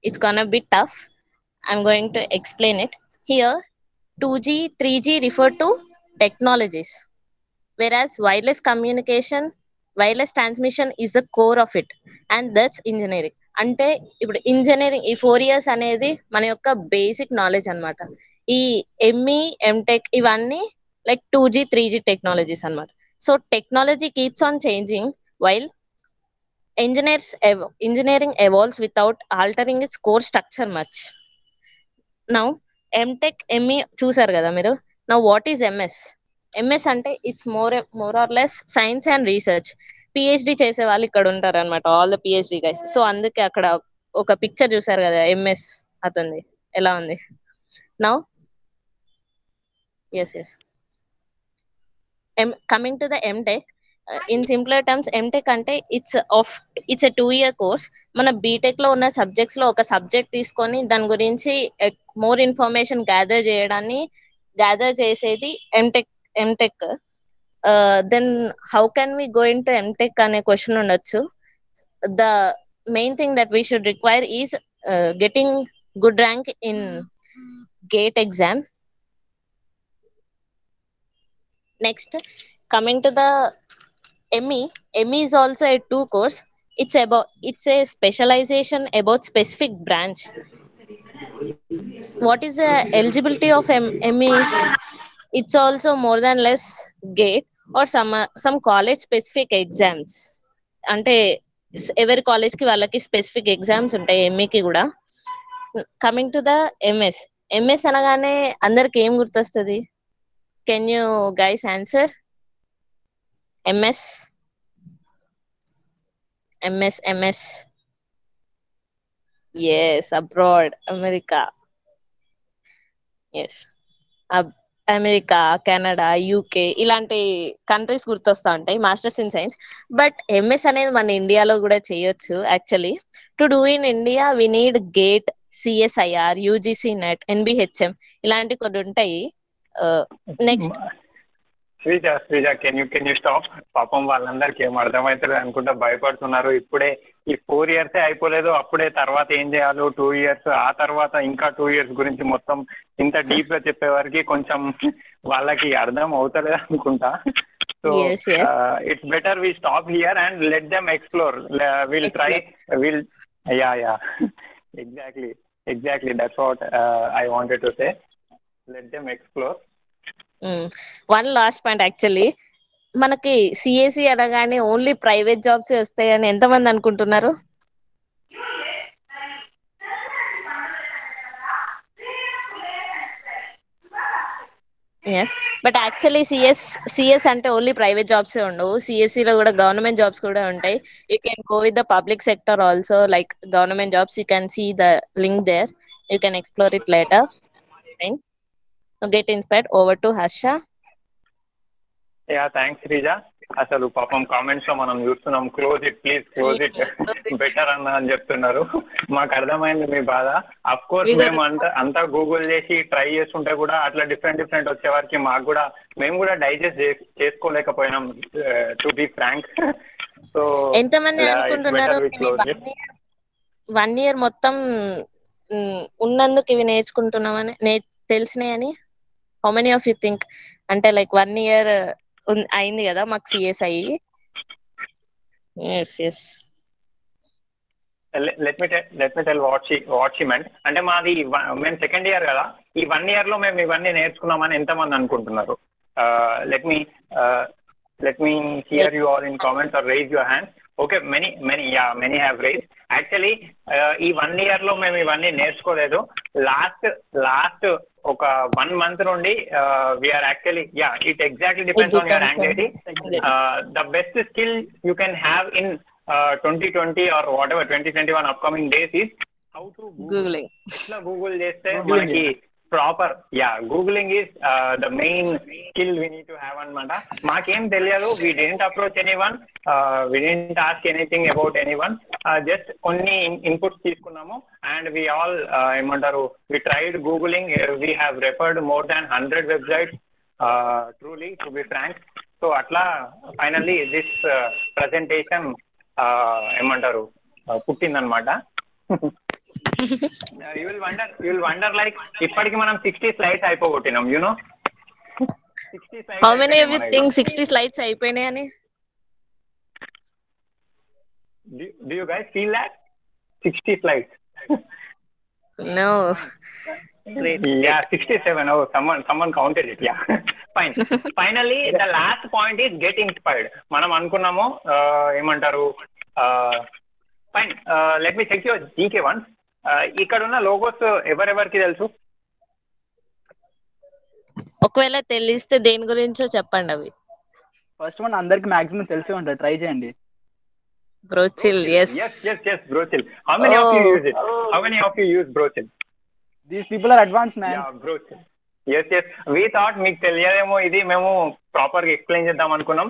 It's gonna be tough. I'm going to explain it. Here, 2G, 3G refer to technologies, whereas wireless transmission is the core of it, and that's engineering. అంటే ఇప్పుడు engineering ఈ 4 years అనేది మన యొక్క basic knowledge అన్నమాట. ఈ ME MTech ఇవన్నీ like 2G 3G technologies అన్నమాట. So technology keeps on changing while engineering evolves without altering its core structure much. Now MTech ME చూసారు కదా మీరు. నౌ వాట్ ఈస్ ఎంఎస్ అంటే it's more or less science and research. PhD చేసే వాళ్ళు ఇక్కడ ఉంటారు అనమాట, all the PhD guys. So అందుకే అక్కడ ఒక పిక్చర్ చూసారు కదా ఎంఎస్ అతనిది ఎలా ఉంది. Now as coming to the MTech, in simpler terms MTech అంటే ఇట్స్ ఎ 2 year కోర్స్. మన బీటెక్ లో ఉన్న సబ్జెక్ట్స్ లో ఒక సబ్జెక్ట్ తీసుకొని దాని గురించి మోర్ ఇన్ఫర్మేషన్ గ్యాదర్ చేసేది MTech. Then how can we go in to MTech అనే క్వశ్చన్ ఉండొచ్చు. The main thing that we should require is getting good rank in GATE exam. Next, coming to the ME is also a 2 course. It's a specialization about specific branch. What is the eligibility of ME? It's also more than less gate or some college specific exams. అంటే ఎవరి college కి వాళ్ళకి specific exams ఉంటాయి ఎంఈకి కూడా. Coming to the MS అనగానే అందరికి ఏం గుర్తొస్తుంది? Can you guys answer? MS yes, abroad, America. Yes, America, Canada, UK ఇలాంటి కంట్రీస్ గుర్తొస్తా ఉంటాయి, masters in science. But MS అనేది మన ఇండియాలో కూడా చేయొచ్చు actually. To do in India we need GATE, CSIR, UGC NET, NBHM ఇలాంటి కొన్ని ఉంటాయి. Next Srija can you stop? పాపం వాళ్ళందరికీ ఏం అర్థమవుతుంది అనుకుంటా భయపడుతున్నారు. ఇప్పుడే ఈ 4 years అయిపోలేదు, అప్పుడే తర్వాత ఏం చేయాలో 2 years, ఆ తర్వాత ఇంకా 2 years గురించి మొత్తం ఇంత డీప్ గా చెప్పేవారికి కొంచెం వాళ్ళకి అర్థం అవుతలేదు అనుకుంటా. So it's better we stop here and let them explore. Ya exactly that's what I wanted to say. Let them explore. One last point, actually మనకి సిఎస్సి అనగానే ఓన్లీ ప్రైవేట్ జాబ్స్ వస్తాయని ఎంతమంది అనుకుంటున్నారు? ఎస్, బట్ యాక్చువల్లీ సిఎస్ అంటే only private jobs ఉండవు. CSC లో కూడా government jobs కూడా ఉంటాయి. You can go with the public sector also, like government jobs. You can see the link there. You can explore it later. Get inspired. Over to Harsha. Ya thanks Sreeja. అసలు పాపం comments లో మనం చూస్తున్నాం, close it please, close it better అని చెప్తున్నారు. మాకు అర్థమైంది మీ బాధ. అఫ్ కోర్స్ మేము అంతా గూగుల్ చేసి ట్రై చేస్తుంటే కూడా అట్లా డిఫరెంట్ వచ్చే వారికి మాకు కూడా మేము కూడా డైజెస్ట్ చేసుకోలేకపోయినాం, టు బి ఫ్రాంక్. సో ఎంతమంది అనుకుంటున్నారు 1 year మొత్తం ఉన్నందుకు ఇవి నేర్చుకుంటున్నామని తెలిసినాయని? How many of you think? అంటే లైక్ 1 year అయింది కదా మాకు సిఎస్ అయ్యి. Yes let me tell what she meant. అంటే మాది మేము 2nd year కదా, ఈ 1 year లో మేము ఇవన్నీ నేర్చుకున్నామని ఎంతమంది అనుకుంటున్నారు? Let me hear you all in comments or raise your hand. Okay, many have raise. Actually ఈ 1 year లో మేము ఇవన్నీ నేర్చుకోలేదు. లాస్ట్ ఒక ఒక 1 month నుండి we're actually it exactly depends on your anxiety. The best skill you can have in 2020 or whatever 2021 upcoming days is how to Googling. ఎట్లా Google చేస్తే మనకి proper Googling is the main skill we need to have అనమాట. మాకేం తెలియదు, we didn't approach anyone, we didn't ask anything about anyone, just కొన్ని inputs తీసుకున్నాము and we all ఏమంటారు we tried Googling. We have referred more than 100 websites truly to be frank. So అట్లా finally this presentation ఏమంటారు పుట్టిందనమాట. You will wonder like ఇప్పటికి మనం 60 slides అయిపోగొట్టినాం, you know. 60 slides. How many of you think 60 slides అయిపోయినాయని? Do you guys feel that 60 slides? No. Great. Yeah, 67. Oh, someone counted it. Yeah. Fine. Finally, the last point is get inspired. మనం అనుకున్నాము ఏమంటారు fine. Let me check your GK once. ఇక్కడ ఉన్న logos ఎవరెవరికి తెలుసు? ఒకవేళ తెలిస్తే దేని గురించో చెప్పండి. అవి ఫస్ట్ వన్ అందరికి మాక్సిమం తెలిసే ఉంటుంది, ట్రై చేయండి. Brochil, yes. Yes, Brochil. How many of you use it? How many of you use Brochil? These people are advanced, man. Yeah, Brochil. Yes. We thought మీకు తెలియదేమో, ఇది మేము ప్రాపర్ గా explain చేద్దాం అనుకున్నాం.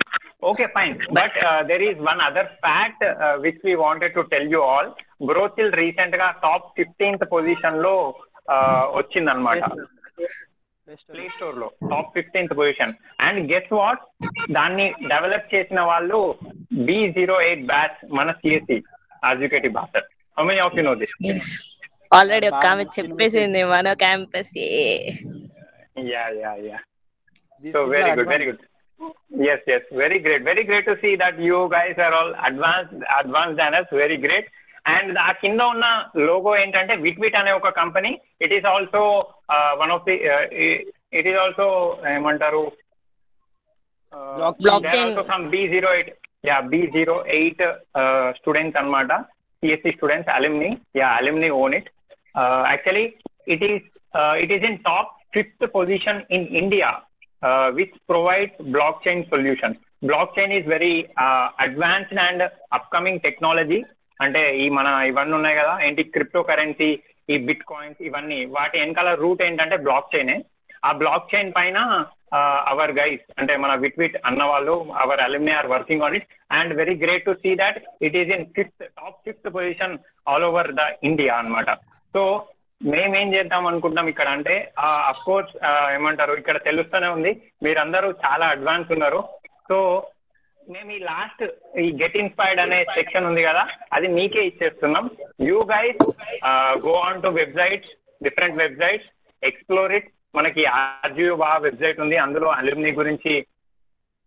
Okay, fine. But there is one other fact which we wanted to tell you all. Brochil recent గా top 15th position లో వచ్చిందనమాట ప్లే స్టోర్ లో, top 15th position. And guess what, దాన్ని డెవలప్ చేసిన వాళ్ళు B08 బ్యాచ్, మన CSC educative Bhaskar. How many of you know this? Already ఒక ఆమె చెప్పేసింది మన campus. Ya so very good. Yes, very great to see that you guys are all advanced than us. Very great. అండ్ ఆ కింద ఉన్న logo ఏంటంటే విట్విట్ అనే ఒక కంపెనీ. It is also one of the it is also ఏమంటారు ఫ్రమ్ B08. B08 స్టూడెంట్స్ అన్నమాట, CSC students, alumni own it. Actually it is in top 5th position in India which provides blockchain solutions. Blockchain is very advanced and upcoming technology. అంటే ఈ మన ఇవన్నీ ఉన్నాయి కదా ఏంటి, cryptocurrency, ఈ bitcoins, ఇవన్నీ వాటి వెనకాల రూట్ ఏంటంటే బ్లాక్ చైనే. ఆ బ్లాక్ చైన్ పైన అవర్ గైస్ అంటే మన విట్విట్ అన్న వాళ్ళు, our alumni are working on it. And very great to see that it is in top 5th position all over the India అన్నమాట. సో మేమేం చేద్దాం అనుకుంటాం ఇక్కడ అంటే, అఫ్ కోర్స్ ఏమంటారు ఇక్కడ తెలుస్తూనే ఉంది మీరందరూ చాలా అడ్వాన్స్ ఉన్నారు. సో మేము ఈ లాస్ట్ ఈ గెట్ ఇన్స్పైర్డ్ అనే సెక్షన్ ఉంది కదా, అది మీకే ఇచ్చేస్తున్నాం. You guys go on to websites, different websites, explore it. మనకి ఆర్జీయూ వెబ్సైట్ ఉంది, అందులో అలుమ్ని గురించి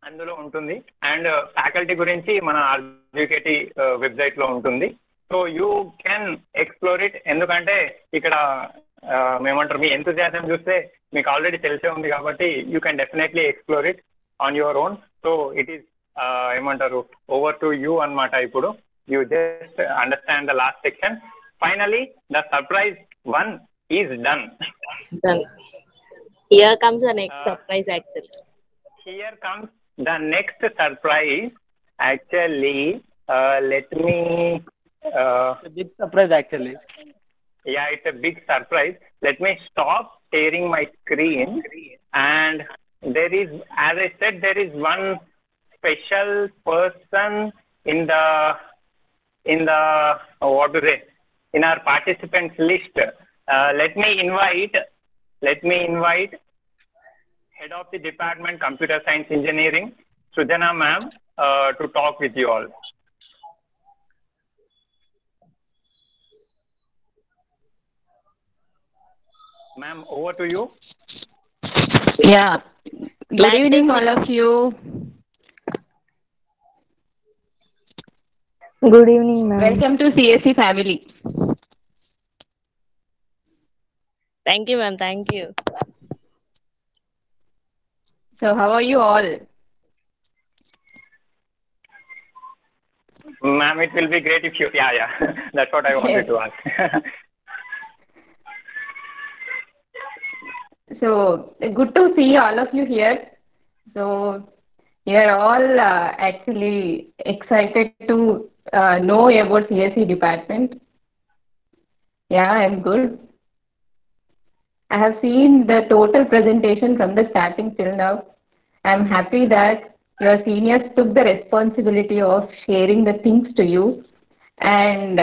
అందులో ఉంటుంది, అండ్ ఫ్యాకల్టీ గురించి మన ఆర్జీకేటీ వెబ్సైట్ లో ఉంటుంది. So you can explore it. ఎందుకంటే ఇక్కడ మేమంటారు మీ ఎంతూజియాజం చూస్తే మీకు ఆల్రెడీ తెలిసే ఉంది కాబట్టి you can definitely explore it on your own. So it is ఏమంటారు ఓవర్ టు యూ అన్నమాట. ఇప్పుడు you just understand the last section. Finally the surprise one is done. Here comes the next surprise actually. Here comes the next surprise actually. Let me It's a big surprise actually. Yeah, it's a big surprise. Let me stop sharing my screen. And there is, as I said, there is one special person in the what to say, in our participants list. Let me invite head of the department computer science engineering, Sujana ma'am, to talk with you all. Ma'am, over to you. Yeah. Good evening, all of you. Good evening, ma'am. Welcome to CSC family. Thank you, ma'am. Thank you. So, how are you all? Ma'am, it will be great if you... Yeah. That's what I wanted to ask. So good to see all of you here. So you are all actually excited to know about CSE department. Yeah, I'm good. I have seen the total presentation from the starting till now. I'm happy that your seniors took the responsibility of sharing the things to you, and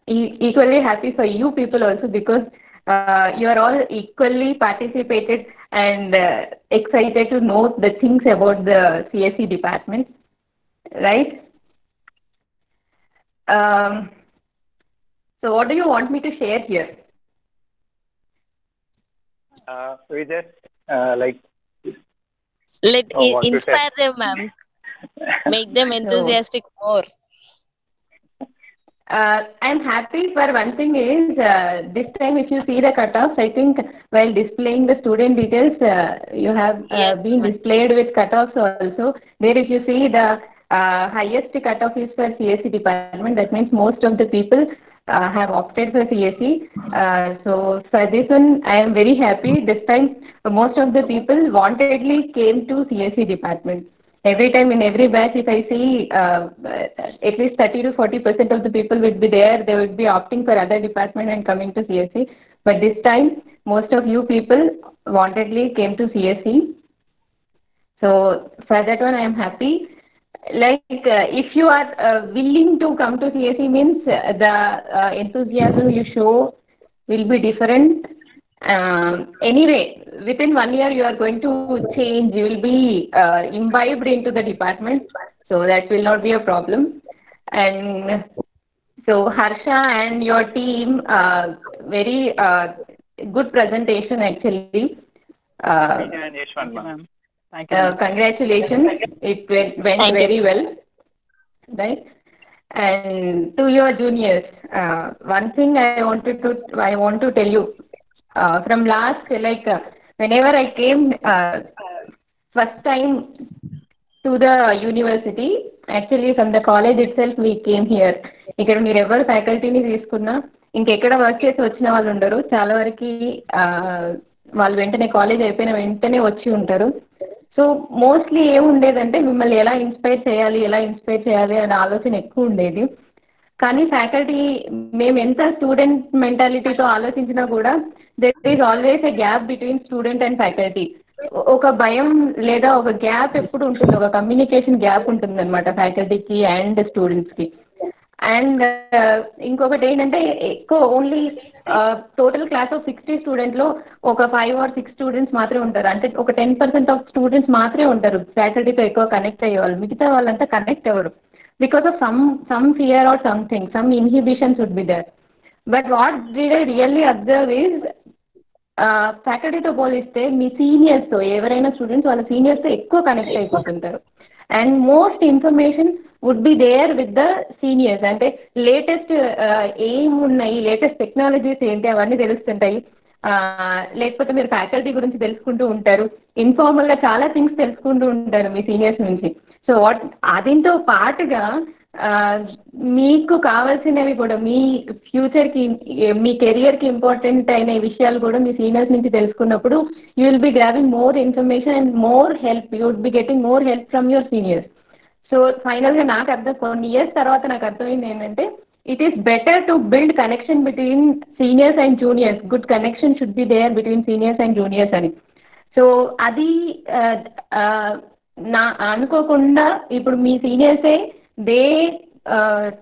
equally happy for you people also, because you are all equally participated and excited to know the things about the CSE department, right? So what do you want me to share here? We just what to say. Inspire them, ma'am. Make them enthusiastic more. I'm happy for one thing is, this time if you see the cutoffs, I think while displaying the student details, you have been displayed with cutoffs also. There if you see the highest cutoff is for CSE department, that means most of the people have opted for CSE. So for this one, I am very happy. This time most of the people wantedly came to CSE department. Every time in every batch, if I see at least 30 to 40% of the people would be there, they would be opting for other department and coming to CSE. But this time, most of you people wantedly came to CSE. So for that one, I am happy. If you are willing to come to CSE, means the enthusiasm you show will be different. Anyway, within 1 year, you are going to change. You will be imbibed into the department, so that will not be a problem. And so, Harsha and your team, very good presentation actually. Thank you. Congratulations. It went very well, right? And to your juniors, one thing I want to tell you. From last, whenever I came first time to the university, actually from the college itself we came here. ఇక్కడ మీరు ఎవరు ఫ్యాకల్టీని తీసుకున్నా ఇంకెక్కడ work చేసి వచ్చిన వాళ్ళు ఉండరు, చాలా వరకు వాళ్ళు వెంటనే కాలేజ్ అయిపోయిన వెంటనే వచ్చి ఉంటారు. సో మోస్ట్లీ ఏముండేదంటే మిమ్మల్ని ఎలా ఇన్స్పైర్ చేయాలి అనే ఆలోచన ఎక్కువ ఉండేది. కానీ ఫ్యాకల్టీ మేము ఎంత స్టూడెంట్ మెంటాలిటీతో ఆలోచించినా కూడా there is always a gap between student and faculty. ఒక భయం లేదా ఒక గ్యాప్ ఎప్పుడు ఉంటుంది, ఒక కమ్యూనికేషన్ గ్యాప్ ఉంటుంది అనమాట ఫ్యాకల్టీకి అండ్ స్టూడెంట్స్కి. అండ్ ఇంకొకటి ఏంటంటే ఎక్కువ ఓన్లీ టోటల్ క్లాస్ ఆఫ్ 60 స్టూడెంట్లో ఒక 5 or 6 స్టూడెంట్స్ మాత్రమే ఉంటారు. అంటే ఒక 10% ఆఫ్ స్టూడెంట్స్ మాత్రమే ఉంటారు ఫ్యాకల్టీతో ఎక్కువ కనెక్ట్ అయ్యేవాళ్ళు. మిగతా వాళ్ళంతా కనెక్ట్ అవ్వరు. Because of some fear or something, some inhibitions would be there. But what did I really observe is, ఫ్యాకల్టీతో పోలిస్తే మీ సీనియర్స్తో ఎవరైనా స్టూడెంట్స్ వాళ్ళ సీనియర్స్తో ఎక్కువ కనెక్ట్ అయిపోతుంటారు. And most information would be there with the seniors. అంటే లేటెస్ట్ ఏమున్నాయి, latest technologies ఏంటి అవన్నీ తెలుస్తుంటాయి. లేకపోతే మీరు ఫ్యాకల్టీ గురించి తెలుసుకుంటూ ఉంటారు, ఇన్ఫార్మల్గా చాలా థింగ్స్ తెలుసుకుంటూ ఉంటారు మీ సీనియర్స్ నుంచి. సో దీంతో పాటుగా మీకు కావాల్సినవి కూడా మీ ఫ్యూచర్కి మీ కెరియర్కి ఇంపార్టెంట్ అయిన విషయాలు కూడా మీ సీనియర్స్ నుంచి తెలుసుకున్నప్పుడు you will B grabbing more information and more help. You will be getting more help from your seniors. So ఫైనల్గా నాకు కొన్ని ఇయర్స్ తర్వాత నాకు అర్థమైంది ఏంటంటే, it is better to build connection between seniors and juniors. Good connection should be there between seniors and juniors అని. So అది నా అనుకోకుండా ఇప్పుడు మీ సీనియర్సే they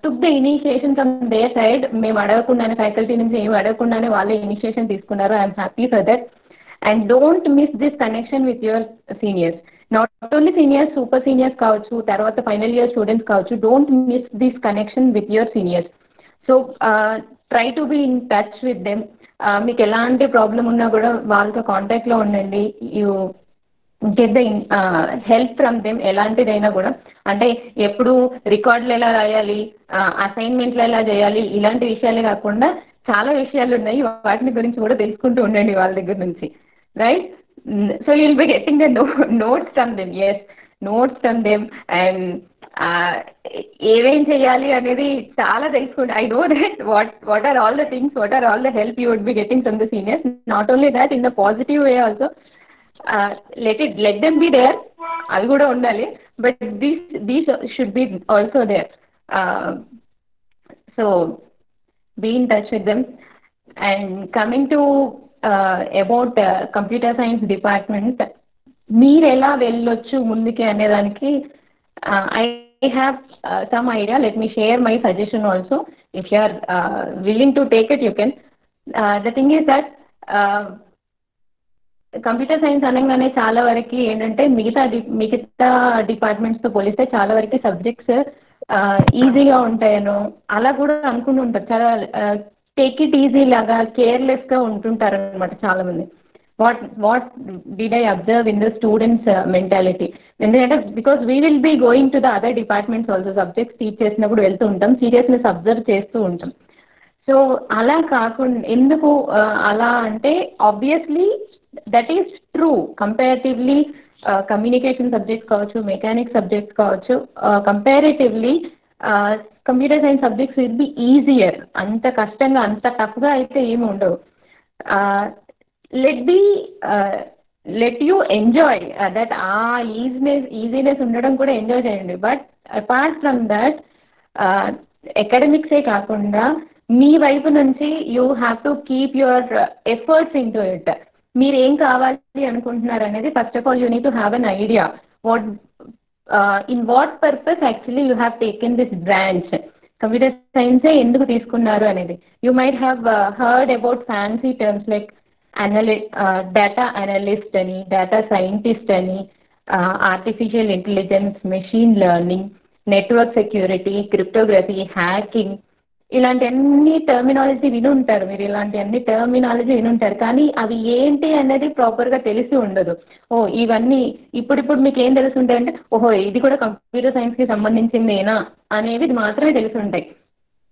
took the initiation from their side. మేము అడగకుండానే, ఫ్యాకల్టీ నుంచి ఏమి అడగకుండానే వాళ్ళే ఇనిషియేషన్ తీసుకున్నారు. I'm happy for that. And don't miss this connection with your seniors. Not only seniors, super seniors కావచ్చు, తర్వాత ఫైనల్ ఇయర్ స్టూడెంట్స్ కావచ్చు. Don't miss this connection with your seniors. So try to be in touch with them. మీకు ఎలాంటి problem ఉన్నా కూడా వాళ్ళతో కాంటాక్ట్లో ఉండండి. You get the help from them. ఎలాంటిదైనా కూడా, అంటే ఎప్పుడు రికార్డులు ఎలా రాయాలి, అసైన్మెంట్లు ఎలా చేయాలి, ఇలాంటి విషయాలే కాకుండా చాలా విషయాలు ఉన్నాయి. వాటిని గురించి కూడా తెలుసుకుంటూ ఉండండి వాళ్ళ దగ్గర నుంచి, right? So you will be getting the notes from them. Yes, notes from them. And ఏమేం చేయాలి అనేది చాలా తెలుసుకుంటా. I know that what are all the things, what are all the help you would be getting from the seniors. Not only that, in the positive way also. Let them be there, అది కూడా ఉండాలి. But these should be also there. So be in touch with them. And coming to about computer science department, మీరు ఎలా వెళ్ళొచ్చు ముందుకి అనేదానికి I have some idea. Let me share my suggestion also. If you are willing to take it, you can. The thing is that computer science అనగానే చాలా వరకు ఏంటంటే మిగతా డిపార్ట్మెంట్స్తో పోలిస్తే చాలా వరకు సబ్జెక్ట్స్ ఈజీగా ఉంటాయనో అలా కూడా అనుకుంటూ ఉంటారు. చాలా టేక్ ఇట్ ఈజీ లాగా కేర్లెస్గా ఉంటుంటారు అనమాట చాలామంది. What did I observe in the students mentality? ఎందుకంటే because we will be going to the other departments also. Subjects teach చేసినప్పుడు వెళ్తూ ఉంటాం, సీరియస్నెస్ అబ్జర్వ్ చేస్తూ ఉంటాం. సో అలా కాకుండా ఎందుకు అలా అంటే obviously that is true. Comparatively communication subjects కావచ్చు, మెకానిక్స్ సబ్జెక్ట్స్ కావచ్చు, comparatively computer science subjects will be easier. అంత కష్టంగా అంత టఫ్గా అయితే ఏమి ఉండవు. Let you enjoy that. ఆ ఈజీనెస్ ఉండడం కూడా ఎంజాయ్ చేయండి. బట్ అపార్ట్ ఫ్రమ్ దట్ అకాడమిక్సే కాకుండా మీ వైపు నుంచి you have to keep your efforts in to it. మీరు ఏం కావాలి అనుకుంటున్నారు అనేది first of all you need to have an idea in what purpose actually you have taken this branch. Computer సైన్సే ఎందుకు తీసుకున్నారు అనేది. You might have heard about fancy terms like data analyst అని, డేటా సైంటిస్ట్ అని, artificial intelligence, machine learning, network security, cryptography, hacking, ఇలాంటి అన్ని terminology వినుంటారు మీరు. ఇలాంటి అన్ని టర్మినాలజీ వినుంటారు, కానీ అవి ఏంటి అనేది ప్రాపర్గా తెలిసి ఉండదు. ఇవన్నీ ఇప్పుడు మీకు ఏం తెలిసి ఉంటాయంటే ఇది కూడా కంప్యూటర్ సైన్స్కి సంబంధించిందేనా అనేవి మాత్రమే తెలిసి ఉంటాయి.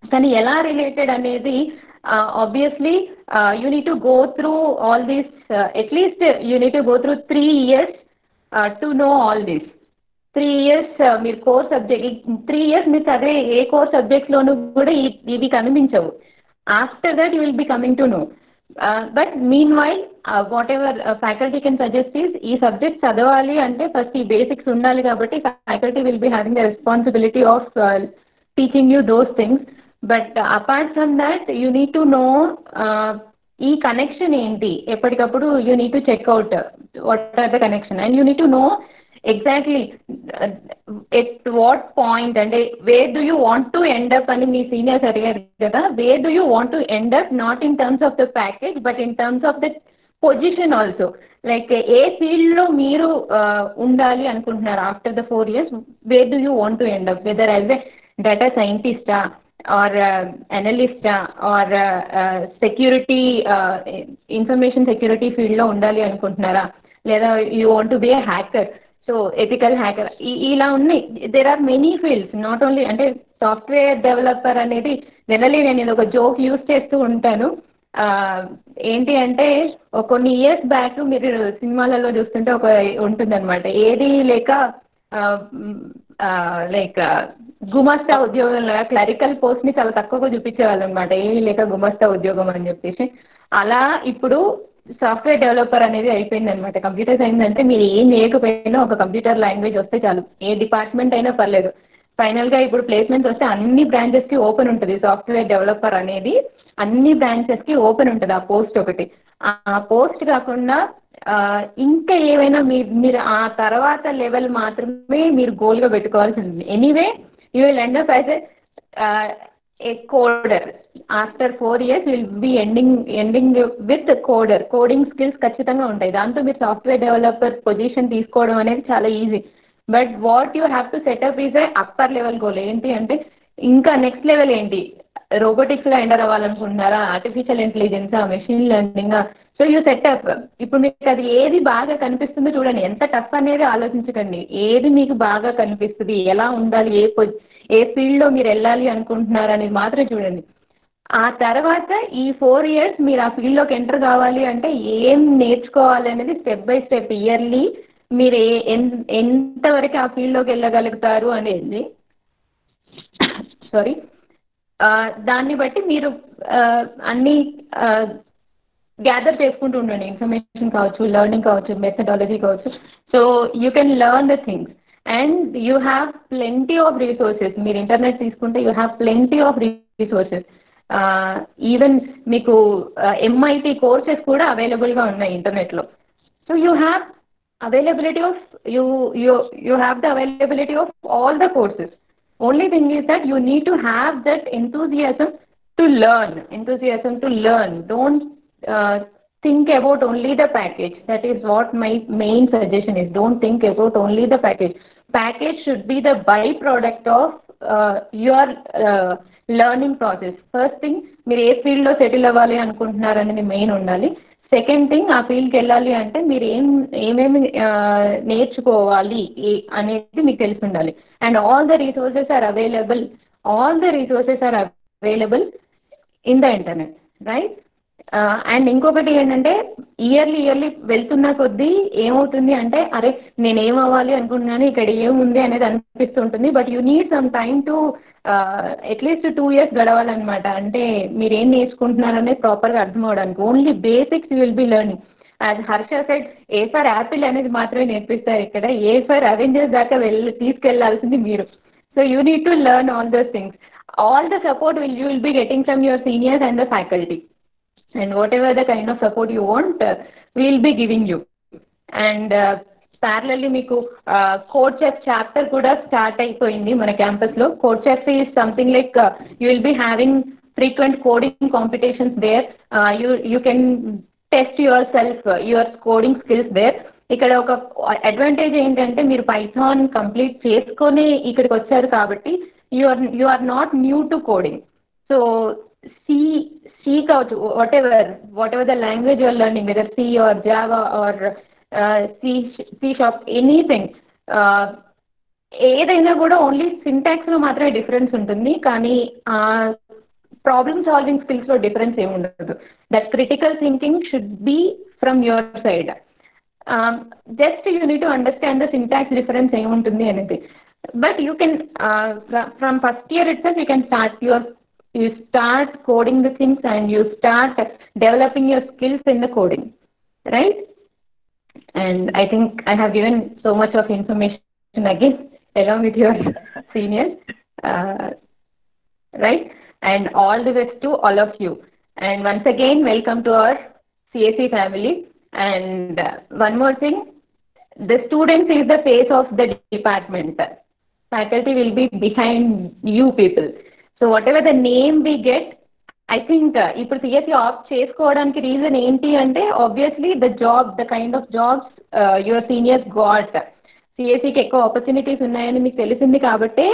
కానీ ఎలా రిలేటెడ్ అనేది obviously you need to go through all these. At least you need to go through 3 years to know all these. 3 years మీరు కోర్ సబ్జెక్ట్ 3 years మీరు చదివే ఏ కోర్ సబ్జెక్ట్స్లోనూ కూడా ఇవి కనిపించవు. After that you will be coming to know. But meanwhile whatever faculty can suggest is, ఈ subject చదవాలి అంటే first ఈ బేసిక్స్ ఉండాలి. కాబట్టి faculty will be having the responsibility of teaching you those things. But apart from that you need to know ఈ connection ఏంటి. ఎప్పటికప్పుడు you need to check out what are the connection and you need to know exactly at what point అంటే where do you want to end up అని మీ seniors అడిగారు కదా. Where do you want to end up, not in terms of the package but in terms of the position also. Like a ఫీల్డ్లో మీరు ఉండాలి అనుకుంటున్నారు after the 4 years, where do you want to end up, whether as a data సైంటిస్టా or అనలిస్టా or security information security ఫీల్డ్లో ఉండాలి అనుకుంటున్నారా, లేదా you want to be A hacker, so ethical hacker, ఇలా ఉన్నాయి. There are many fields. Not only అంటే software developer అనేది జనరలీ నేను ఇది ఒక జోక్ యూజ్ చేస్తూ ఉంటాను. ఏంటి అంటే కొన్ని ఇయర్స్ బ్యాక్ మీరు సినిమాలలో చూస్తుంటే ఒక ఉంటుందన్నమాట, ఏది లేక లైక్ గుమస్తా ఉద్యోగం లాగా క్లరికల్ పోస్ట్ని చాలా తక్కువగా చూపించేవాళ్ళు అనమాట, ఏమీ లేక గుమస్తా ఉద్యోగం అని చెప్పేసి. అలా ఇప్పుడు సాఫ్ట్వేర్ డెవలపర్ అనేది అయిపోయింది అనమాట. కంప్యూటర్ సైన్స్ అంటే మీరు ఏం చేయకపోయినా ఒక కంప్యూటర్ లాంగ్వేజ్ వస్తే చాలు, ఏ డిపార్ట్మెంట్ అయినా పర్లేదు. ఫైనల్గా ఇప్పుడు ప్లేస్మెంట్స్ వస్తే అన్ని బ్రాంచెస్కి ఓపెన్ ఉంటుంది. సాఫ్ట్వేర్ డెవలపర్ అనేది అన్ని బ్రాంచెస్కి ఓపెన్ ఉంటుంది ఆ పోస్ట్ ఒకటి. ఆ పోస్ట్ కాకుండా ఇంకా ఏవైనా మీరు ఆ తర్వాత లెవెల్ మాత్రమే మీరు గోల్గా పెట్టుకోవాల్సి ఉంటుంది. Anyway you will end up as a కోడర్. After 4 years will be ending with కోడర్. Coding skills ఖచ్చితంగా ఉంటాయి. దాంతో మీరు సాఫ్ట్వేర్ డెవలపర్ పొజిషన్ తీసుకోవడం అనేది చాలా easy. But what you have to set up is a upper level goal. ఏంటి అంటే ఇంకా నెక్స్ట్ లెవెల్ ఏంటి, రోబోటిక్స్గా ఎంటర్ అవ్వాలనుకుంటున్నారా, ఆర్టిఫిషియల్ ఇంటెలిజెన్సా, మెషిన్ లెర్నింగా, సో యూ సెటప్. ఇప్పుడు మీకు అది ఏది బాగా కనిపిస్తుందో చూడండి, ఎంత టఫ్ అనేది ఆలోచించకండి. ఏది మీకు బాగా కనిపిస్తుంది, ఎలా ఉండాలి, ఏ ఫీల్డ్లో మీరు వెళ్ళాలి అనుకుంటున్నారు అనేది మాత్రం చూడండి. ఆ తర్వాత ఈ 4 years మీరు ఆ ఫీల్డ్లోకి ఎంటర్ కావాలి అంటే ఏం నేర్చుకోవాలి అనేది స్టెప్ బై స్టెప్ ఇయర్లీ మీరు ఎంతవరకు ఆ ఫీల్డ్లోకి వెళ్ళగలుగుతారు అనేది సారీ దాన్ని బట్టి మీరు అన్ని గ్యాదర్ చేసుకుంటూ ఉండండి. ఇన్ఫర్మేషన్ కావచ్చు, లెర్నింగ్ కావచ్చు, మెథడాలజీ కావచ్చు. So you can learn the things and you have plenty of resources. మీరు ఇంటర్నెట్ తీసుకుంటే you have plenty of resources. Even మీకు ఎంఐటి కోర్సెస్ కూడా అవైలబుల్గా ఉన్నాయి ఇంటర్నెట్లో. So you have availability of you have the availability of all the courses. Only thing is that you need to have that enthusiasm to learn. Don't think about only the package. That is what my main suggestion is. Don't think about only the package should be the byproduct of your learning process. First thing, మీరు ఏ ఫీల్డ్లో settle అవ్వాలి అనుకుంటున్నారు అనేది main ఉండాలి. Second thing, ఆ ఫీల్డ్కి వెళ్ళాలి అంటే మీరు ఏమేమి నేర్చుకోవాలి అనేది మీకు తెలిసి ఉండాలి. And all the resources are available in the internet, right? అండ్ ఇంకొకటి ఏంటంటే ఇయర్లీ వెళ్తున్న కొద్దీ ఏమవుతుంది అంటే అరే నేను ఏమవ్వాలి అనుకుంటున్నాను, ఇక్కడ ఏముంది అనేది అనిపిస్తుంటుంది. But you need some time to at least 2 years గడవాలన్నమాట. అంటే మీరు ఏం నేర్చుకుంటున్నారు అనేది ప్రాపర్గా అర్థం అవడానికి. Only basics you will be learning. As Harsha said, A for Apple అనేది మాత్రమే నేర్పిస్తారు ఇక్కడ. ఏ ఫర్ అవెంజర్స్ దాకా తీసుకెళ్లాల్సింది మీరు. So you need to learn all those things. All the support you will be getting from your seniors and the faculty. And whatever the kind of support you want, we will be giving you. And parallelly మీకు CodeChef chapter కూడా start అయిపోయింది మన క్యాంపస్లో. CodeChef is something like you will be having frequent coding competitions there. You can test yourself, your coding skills there. ఇక్కడ ఒక advantage ఏంటంటే మీరు Python complete చేసుకొని ఇక్కడికి వచ్చారు కాబట్టి you are not new to coding. So C కావచ్చు, whatever the language you are learning, whether C or Java or C Sharp, anything, ఏదైనా కూడా ఓన్లీ సింటాక్స్లో మాత్రమే డిఫరెన్స్ ఉంటుంది, కానీ ప్రాబ్లమ్ సాల్వింగ్ స్కిల్స్లో డిఫరెన్స్ ఏమి ఉండదు. That critical thinking should be from your side. Just you need to understand the syntax difference ఏముంటుంది అనేది. But you can from first year itself you start coding the things and you start developing your skills in the coding, right? And I think I have given so much of information again along with your seniors, right? And all the best to all of you. And once again, welcome to our CSE family. And one more thing, the students is the face of the department. Faculty will be behind you people. So whatever the name we get, I think ఇప్పుడు CSE opt చేసుకోవడానికి reason ఏంటి అంటే obviously the kind of jobs your seniors got. CSEకి ఎక్కువ opportunities ఉన్నాయని మీకు తెలిసింది కాబట్టి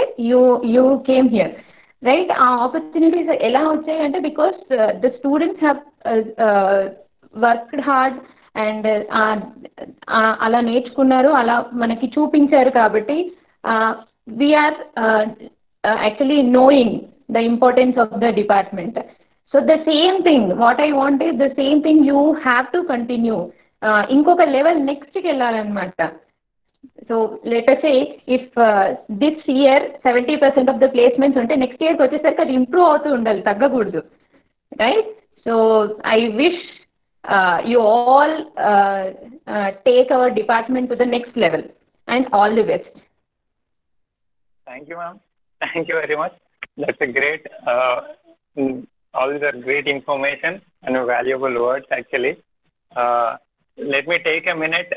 you came here, right? ఆ ఆపర్చునిటీస్ ఎలా వచ్చాయి అంటే because the students have worked hard and అలా నేర్చుకున్నారు, అలా మనకి చూపించారు కాబట్టి we are actually knowing the importance of the department. So the same thing, what I want is the same thing you have to continue. ఇంకొక level నెక్స్ట్కి వెళ్ళాలన్నమాట. So let us say if this year 70% of the placements ఉంటే next ఇయర్కి వచ్చేసరికి అది improve అవుతూ ఉండాలి, తగ్గకూడదు, right? So I wish you all take our department to the next level and all the best. Thank you, ma'am. Thank you very much. That's a great, all these are great information and valuable words actually. Let me take a minute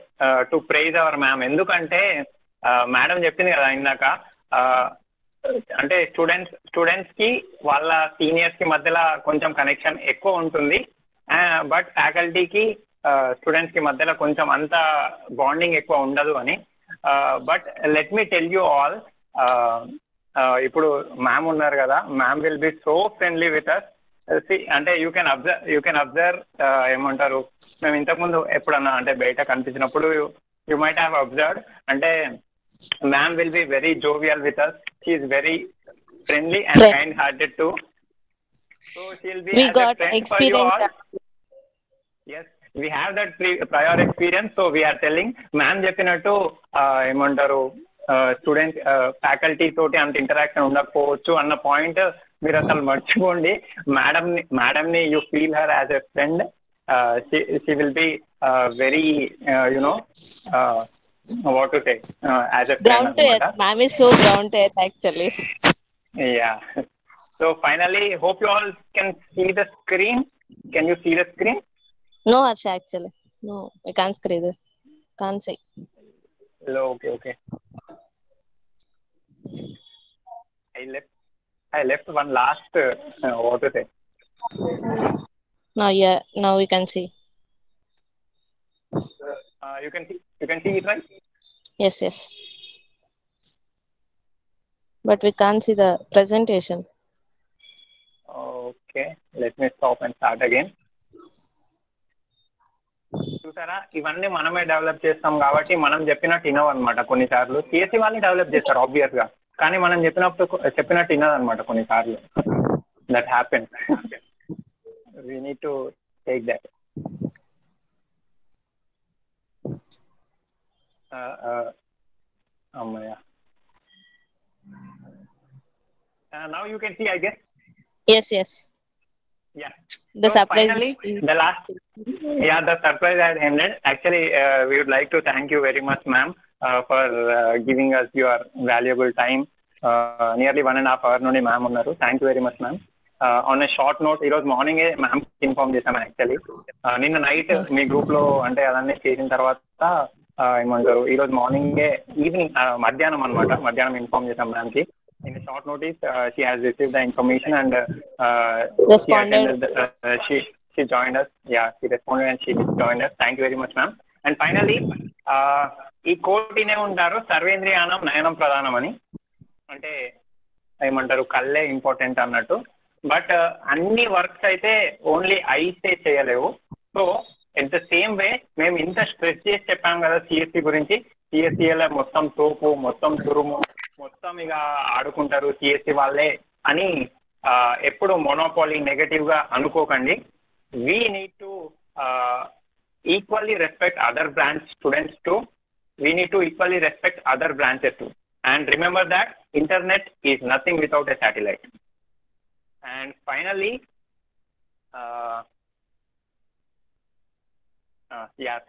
to praise our ma'am. ఎందుకంటే madam చెప్పింది కదా ఇందాక, అంటే స్టూడెంట్స్కి వాళ్ళ సీనియర్స్కి మధ్యలో కొంచెం connection ఎక్కువ ఉంటుంది, బట్ ఫ్యాకల్టీకి స్టూడెంట్స్కి మధ్యలో కొంచెం అంత బాండింగ్ ఎక్కువ ఉండదు అని. But let me tell you all, ఇప్పుడు మ్యామ్ ఉన్నారు కదా, ma'am will be so friendly with us. అంటే యూ కెన్ అబ్జర్వ్ ఏమంటారు, మేము ఇంతకుముందు ఎప్పుడన్నా అంటే బయట కనిపించినప్పుడు యూ మైట్ హ్యావ్ అబ్జర్వ్డ్, అంటే ma'am will be very jovial with us. She is very friendly and kind hearted too. So she'll be as a friend for you all. Yes, we have that prior experience, so we are telling ma'am చెప్పినట్టు ఏమంటారు student faculty తోటి అంత interaction ఉండకపోవచ్చు అన్న point మీరు అసలు మర్చిపోండి. మేడంని you feel her as a friend. she will be very what to say as a friend. Down to earth. Ma'am is so down to earth actually. Yeah. So finally, hope you all can see the screen. Can you see the screen? No, Harsha, actually. No, I can't screen this. Can't see. Hello, okay. I left one last what to say. Now we can see. You can see it, right? Yes. But we can't see the presentation. Okay, let me stop and start again. చూసారా, ఇవన్నీ మనమే develop చేస్తాం కాబట్టి మనం చెప్పినట్టు వినవు అనమాట. కొన్నిసార్లు సిఎస్సి వాళ్ళని డెవలప్ చేస్తారు ఆబ్వియస్ గా, కానీ మనం చెప్పినట్టు వినదు అనమాట కొన్నిసార్లు. That happen. We need to take that. అమ్మయ్య. Now you can see, I guess. Yes. Yeah. The so surprise. Finally, the surprise had ended. Actually, we would like to thank you very much, ma'am, for giving us your valuable time. Nearly 1.5 hours nundi ma'am unnaru. Thank you very much, ma'am. On a short note, ఈ రోజు morning ma'am inform చేశాను actually. నిన్న night మీ group లో అంటే అవన్నీ చేసిన తర్వాత ఏమంటారు ఈ రోజు మార్నింగే ఈవినింగ్ మధ్యాహ్నం ఇన్ఫార్మ్ చేశాం మ్యామ్ కి. In a short notice, she has received the information and responded. She joined us. Yeah, she responded and she joined us. Thank you very much, ma'am. And finally, ఈ కోటినే ఉంటారు సర్వేంద్రియానం నయనం ప్రధానం అని. అంటే ఏమంటారు కళ్ళే ఇంపార్టెంట్ అన్నట్టు. బట్ అన్ని వర్క్స్ అయితే ఓన్లీ ఐసే చేయలేవు. So at the same way మేము ఇంత స్ట్రెస్ చేసి చెప్పాం కదా సిఎస్సి గురించి. సిఎస్సిలో మొత్తం తోపు, మొత్తం తురుము, మొత్తం ఇక ఆడుకుంటారు సిఎస్సి వాళ్ళే అని ఎప్పుడు మొనోపాలీ నెగటివ్ గా అనుకోకండి. We need to equally respect other branch students too. We need to equally respect other branches too. And remember that internet is nothing without a satellite. And finally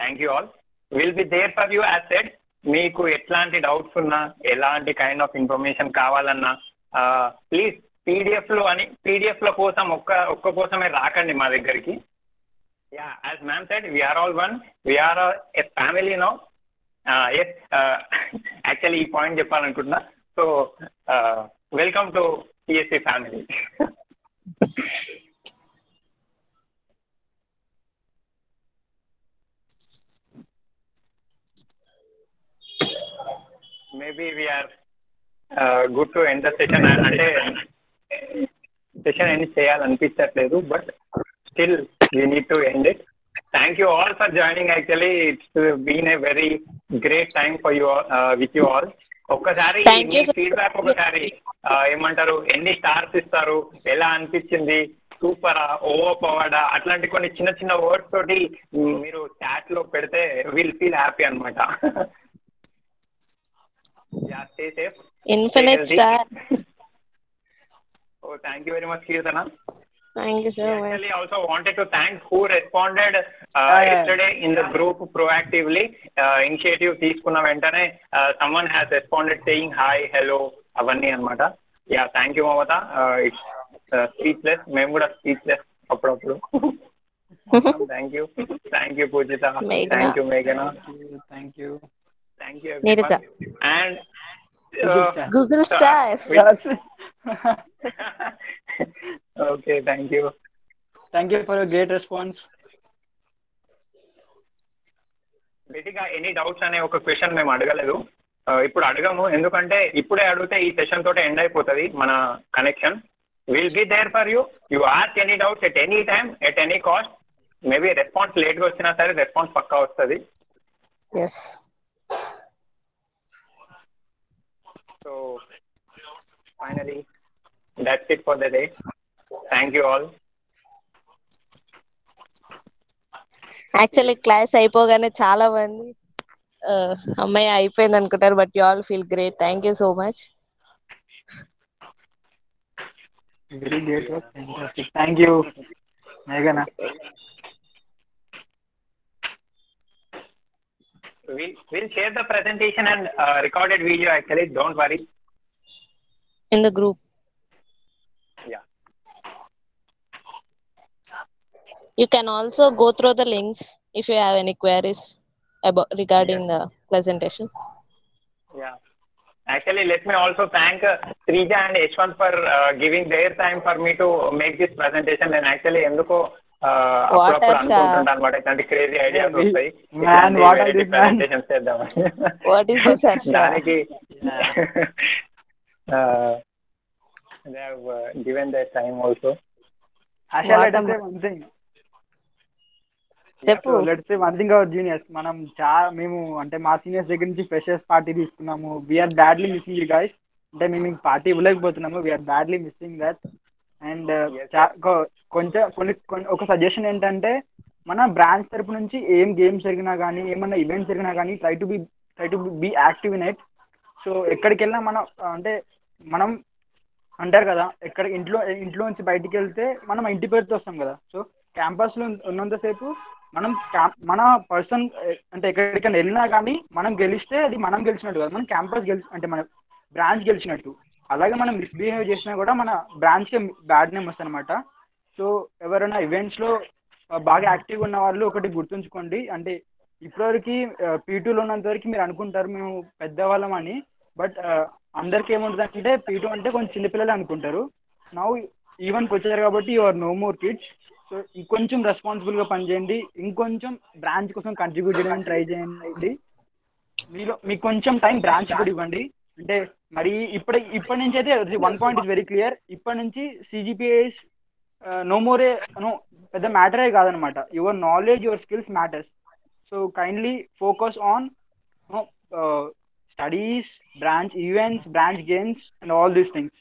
thank you all. Will be there for you as said. మీకు ఎట్లాంటి doubts ఉన్నా, ఎలాంటి kind of information కావాలన్నా please పీడిఎఫ్ల కోసం ఒక్క కోసమే రాకండి మా దగ్గరికి. As ma'am said, we are all one, we are a family now. Yes, actually ఈ పాయింట్ చెప్పాలనుకుంటున్నా. So welcome to CSC family. Maybe we are good to end the session. అంటే సెషన్ ఎండ్ చేయాలనిపించట్లేదు, but still we need to end it. Thank you all for joining. Actually it's been a very great time for you with you all. ఒక్కసారి మీ feedback ఒకసారి ఏమంటారు, ఎన్ని stars ఇస్తారు, ఎలా అనిపించింది, సూపరా, ఓవర్ పవర్డా, అట్లాంటి కొన్ని చిన్న చిన్న వర్డ్స్ తోటి మీరు చాట్ లో పెడితే విల్ ఫీల్ హ్యాపీ అనమాట. Yeah, stay safe. Infinite star. Oh, thank you very much, Kirtana. Thank you so much. Actually, also wanted to thank who responded yesterday in the group proactively. Initiative తీసుకున్న వెంటనే someone has responded saying hi, hello, అవన్నీ అన్నమాట. Yeah, thank you Mamata. It's speechless. మేము కూడా speechless అప్పుడప్పుడు. Thank you Pujita. Thank you Meghana. Thank you Neeraj. And Google stars. Okay, thank you for your great response. బేసిక్గా any doubts అనే ఒక question మేము అడగలేదు, ఇప్పుడు అడగము. ఎందుకంటే ఇప్పుడే అడిగితే ఈ సెషన్ తోటే ఎండ్ అయిపోతుంది మన కనెక్షన్. Will be there for you. You ask any doubts at any time, at any cost. Maybe response లేట్గా వచ్చినా సరే రెస్పాన్స్ పక్కా వస్తుంది. Yes. So finally, that's it for the day. Thank you all. Actually class అయిపోగానే చాలా మంది అమ్మాయి అయిపోయింది అనుకుంటారు, but you all feel great. Thank you so much. Very great work, fantastic. Thank you మేఘనా. We'll share the presentation and recorded video actually. Don't worry. In the group. Yeah. You can also go through the links if you have any queries about regarding the presentation. Yeah. Actually, let me also thank Srija and Yashwant for giving their time for me to make this presentation. And actually, ఎందుకో అప్పుడప్పుడు అనుకుంటుంటాను అనమాట, ఇట్లాంటి crazy ideas వస్తాయి, presentations చేద్దామని. What is this, Harsha? దానికి they have given their time also. Harsha, let us say one thing. చెప్పు. Let's say one thing our juniors, మేము అంటే మా సీనియర్స్ దగ్గర నుంచి ఫ్రెషర్స్ పార్టీ తీసుకున్నాము. We are badly missing you guys. అంటే మేము ఇంక పార్టీ ఇవ్వలేకపోతున్నాము. We are badly missing that. And కొంచెం ఒక సజెషన్ ఏంటంటే, మన బ్రాంచ్ తరపు నుంచి ఏం గేమ్స్ జరిగినా కానీ, ఏమన్నా ఈవెంట్స్ జరిగినా కానీ, try to be active in it. So ఎక్కడికి వెళ్ళినా మనం అంటారు కదా, ఇంట్లో నుంచి బయటికి వెళ్తే మనం ఇంటి పేరుతో వస్తాం కదా. సో క్యాంపస్ లో ఉన్నంతసేపు మన పర్సన్ అంటే ఎక్కడికైనా వెళ్ళినా కానీ మనం గెలిస్తే అది మనం గెలిచినట్టు కదా, మనం క్యాంపస్ అంటే మన బ్రాంచ్ గెలిచినట్టు. అలాగే మనం మిస్బిహేవ్ చేసినా కూడా మన బ్రాంచ్కి బ్యాడ్ నేమ్ వస్తుంది అనమాట. సో ఎవరైనా ఈవెంట్స్ లో బాగా యాక్టివ్గా ఉన్న వాళ్ళు ఒకటి గుర్తుంచుకోండి. అంటే ఇప్పటివరకు P2లో ఉన్నంత వరకు మీరు అనుకుంటారు మేము పెద్దవాళ్ళం అని, బట్ అందరికి ఏముంటుంది అంటే P2 అంటే కొంచెం చిన్నపిల్లలే అనుకుంటారు. నౌ ఈవెన్కి వచ్చారు కాబట్టి you are no more kids. So ఇంకొంచెం రెస్పాన్సిబుల్ గా పనిచేయండి, ఇంకొంచెం బ్రాంచ్ కోసం కంట్రిబ్యూట్ చేయడానికి ట్రై చేయండి. మీకు కొంచెం టైం బ్రాంచ్ కూడా ఇవ్వండి. అంటే మరి ఇప్పటి నుంచి అయితే one point is very clear. ఇప్పటి నుంచి CGPAs నో మోరే పెద్ద మ్యాటరే కాదనమాట. Your knowledge, your skills matters. So kindly focus on studies, branch events, branch games and all these things.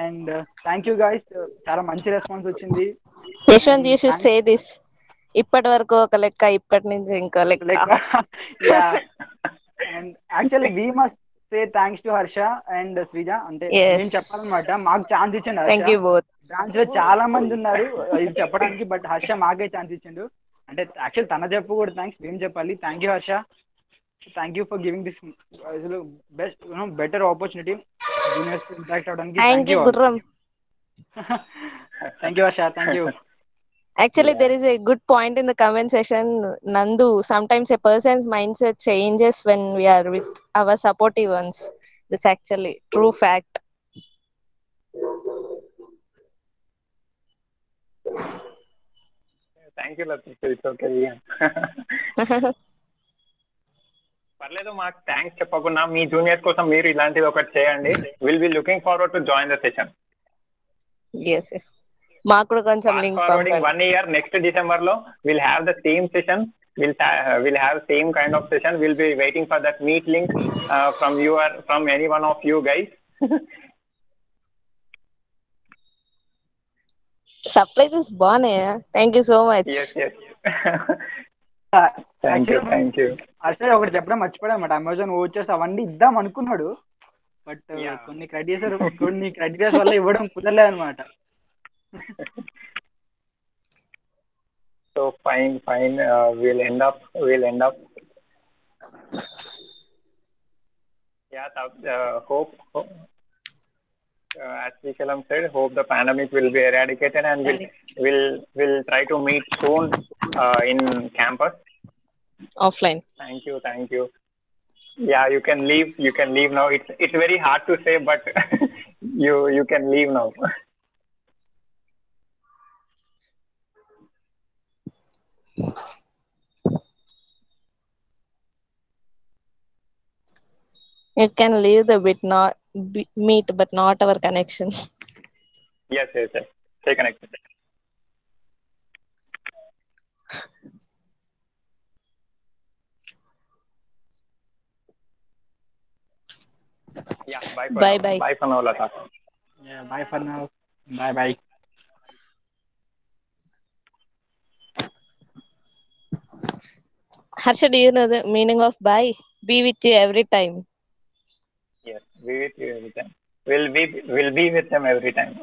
And thank you guys, చాలా మంచి రెస్పాన్స్ వచ్చింది. Yashwant, you should say this. ఇప్పటి వరకు ఒక లెక్క, ఇప్పటి నుంచి ఇంకో లెక్క. And actually we must say thanks to Harsha and Sreeja. అంటే నేను చెప్పాలన్నమాట, మాకు ఛాన్స్ ఇచ్చిండు హర్ష. బ్రాంచ్ లో చాలా మంది ఉన్నారు ఇది చెప్పడానికి, బట్ హర్ష మాకే ఛాన్స్ ఇచ్చిండు. అంటే యాక్చువల్ తన చెప్పకూడదు థ్యాంక్స్, మేము చెప్పాలి. Thank you Harsha, thank you for giving this best better opportunity juniors interact అవడానికి. థ్యాంక్ యూ గుర్రం. Thank you Harsha, thank you. Actually, there is a good point in the comment section, Nandu. Sometimes a person's mindset changes when we are with our supportive ones. That's actually true fact. Thank you, Latif. It's okay. పర్లేదు, మాకు thanks చెప్పకుండా మీ juniors కోసం మీరు ఇలాంటిది ఒకటి చేయండి. Will be looking forward to join the session. Yes, yes. మాకు కూడా కొంచెం link forwarding 1 year next December లో will have the same session. We'll have same kind of session. We'll be waiting for that meet link from any one of you guys. Surprise is born. Thank you so much. Yes. Thank you. అసలు ఒకటి చెప్పడం మర్చిపోయామాట, Amazon వచ్చేసి అవన్నీ ఇద్దాం అనుకున్నాడు, but కొన్ని criterias వల్ల ఇవ్వడం కుదరలేదు అనమాట. So fine. We'll end up. Yeah. Hope. As Srikalam said, hope the pandemic will be eradicated, and we'll try to meet soon in campus. Offline. Thank you. Yeah, you can leave now. It's very hard to say, but you can leave now. You can leave the meet, but not our connection. Yes. Stay connected. Yeah, bye. Bye for now, Lata. Yeah, bye for now. Bye. Harsha, do you know the meaning of bye? Be with you every time. Yes, be with you every time. We'll be with them every time.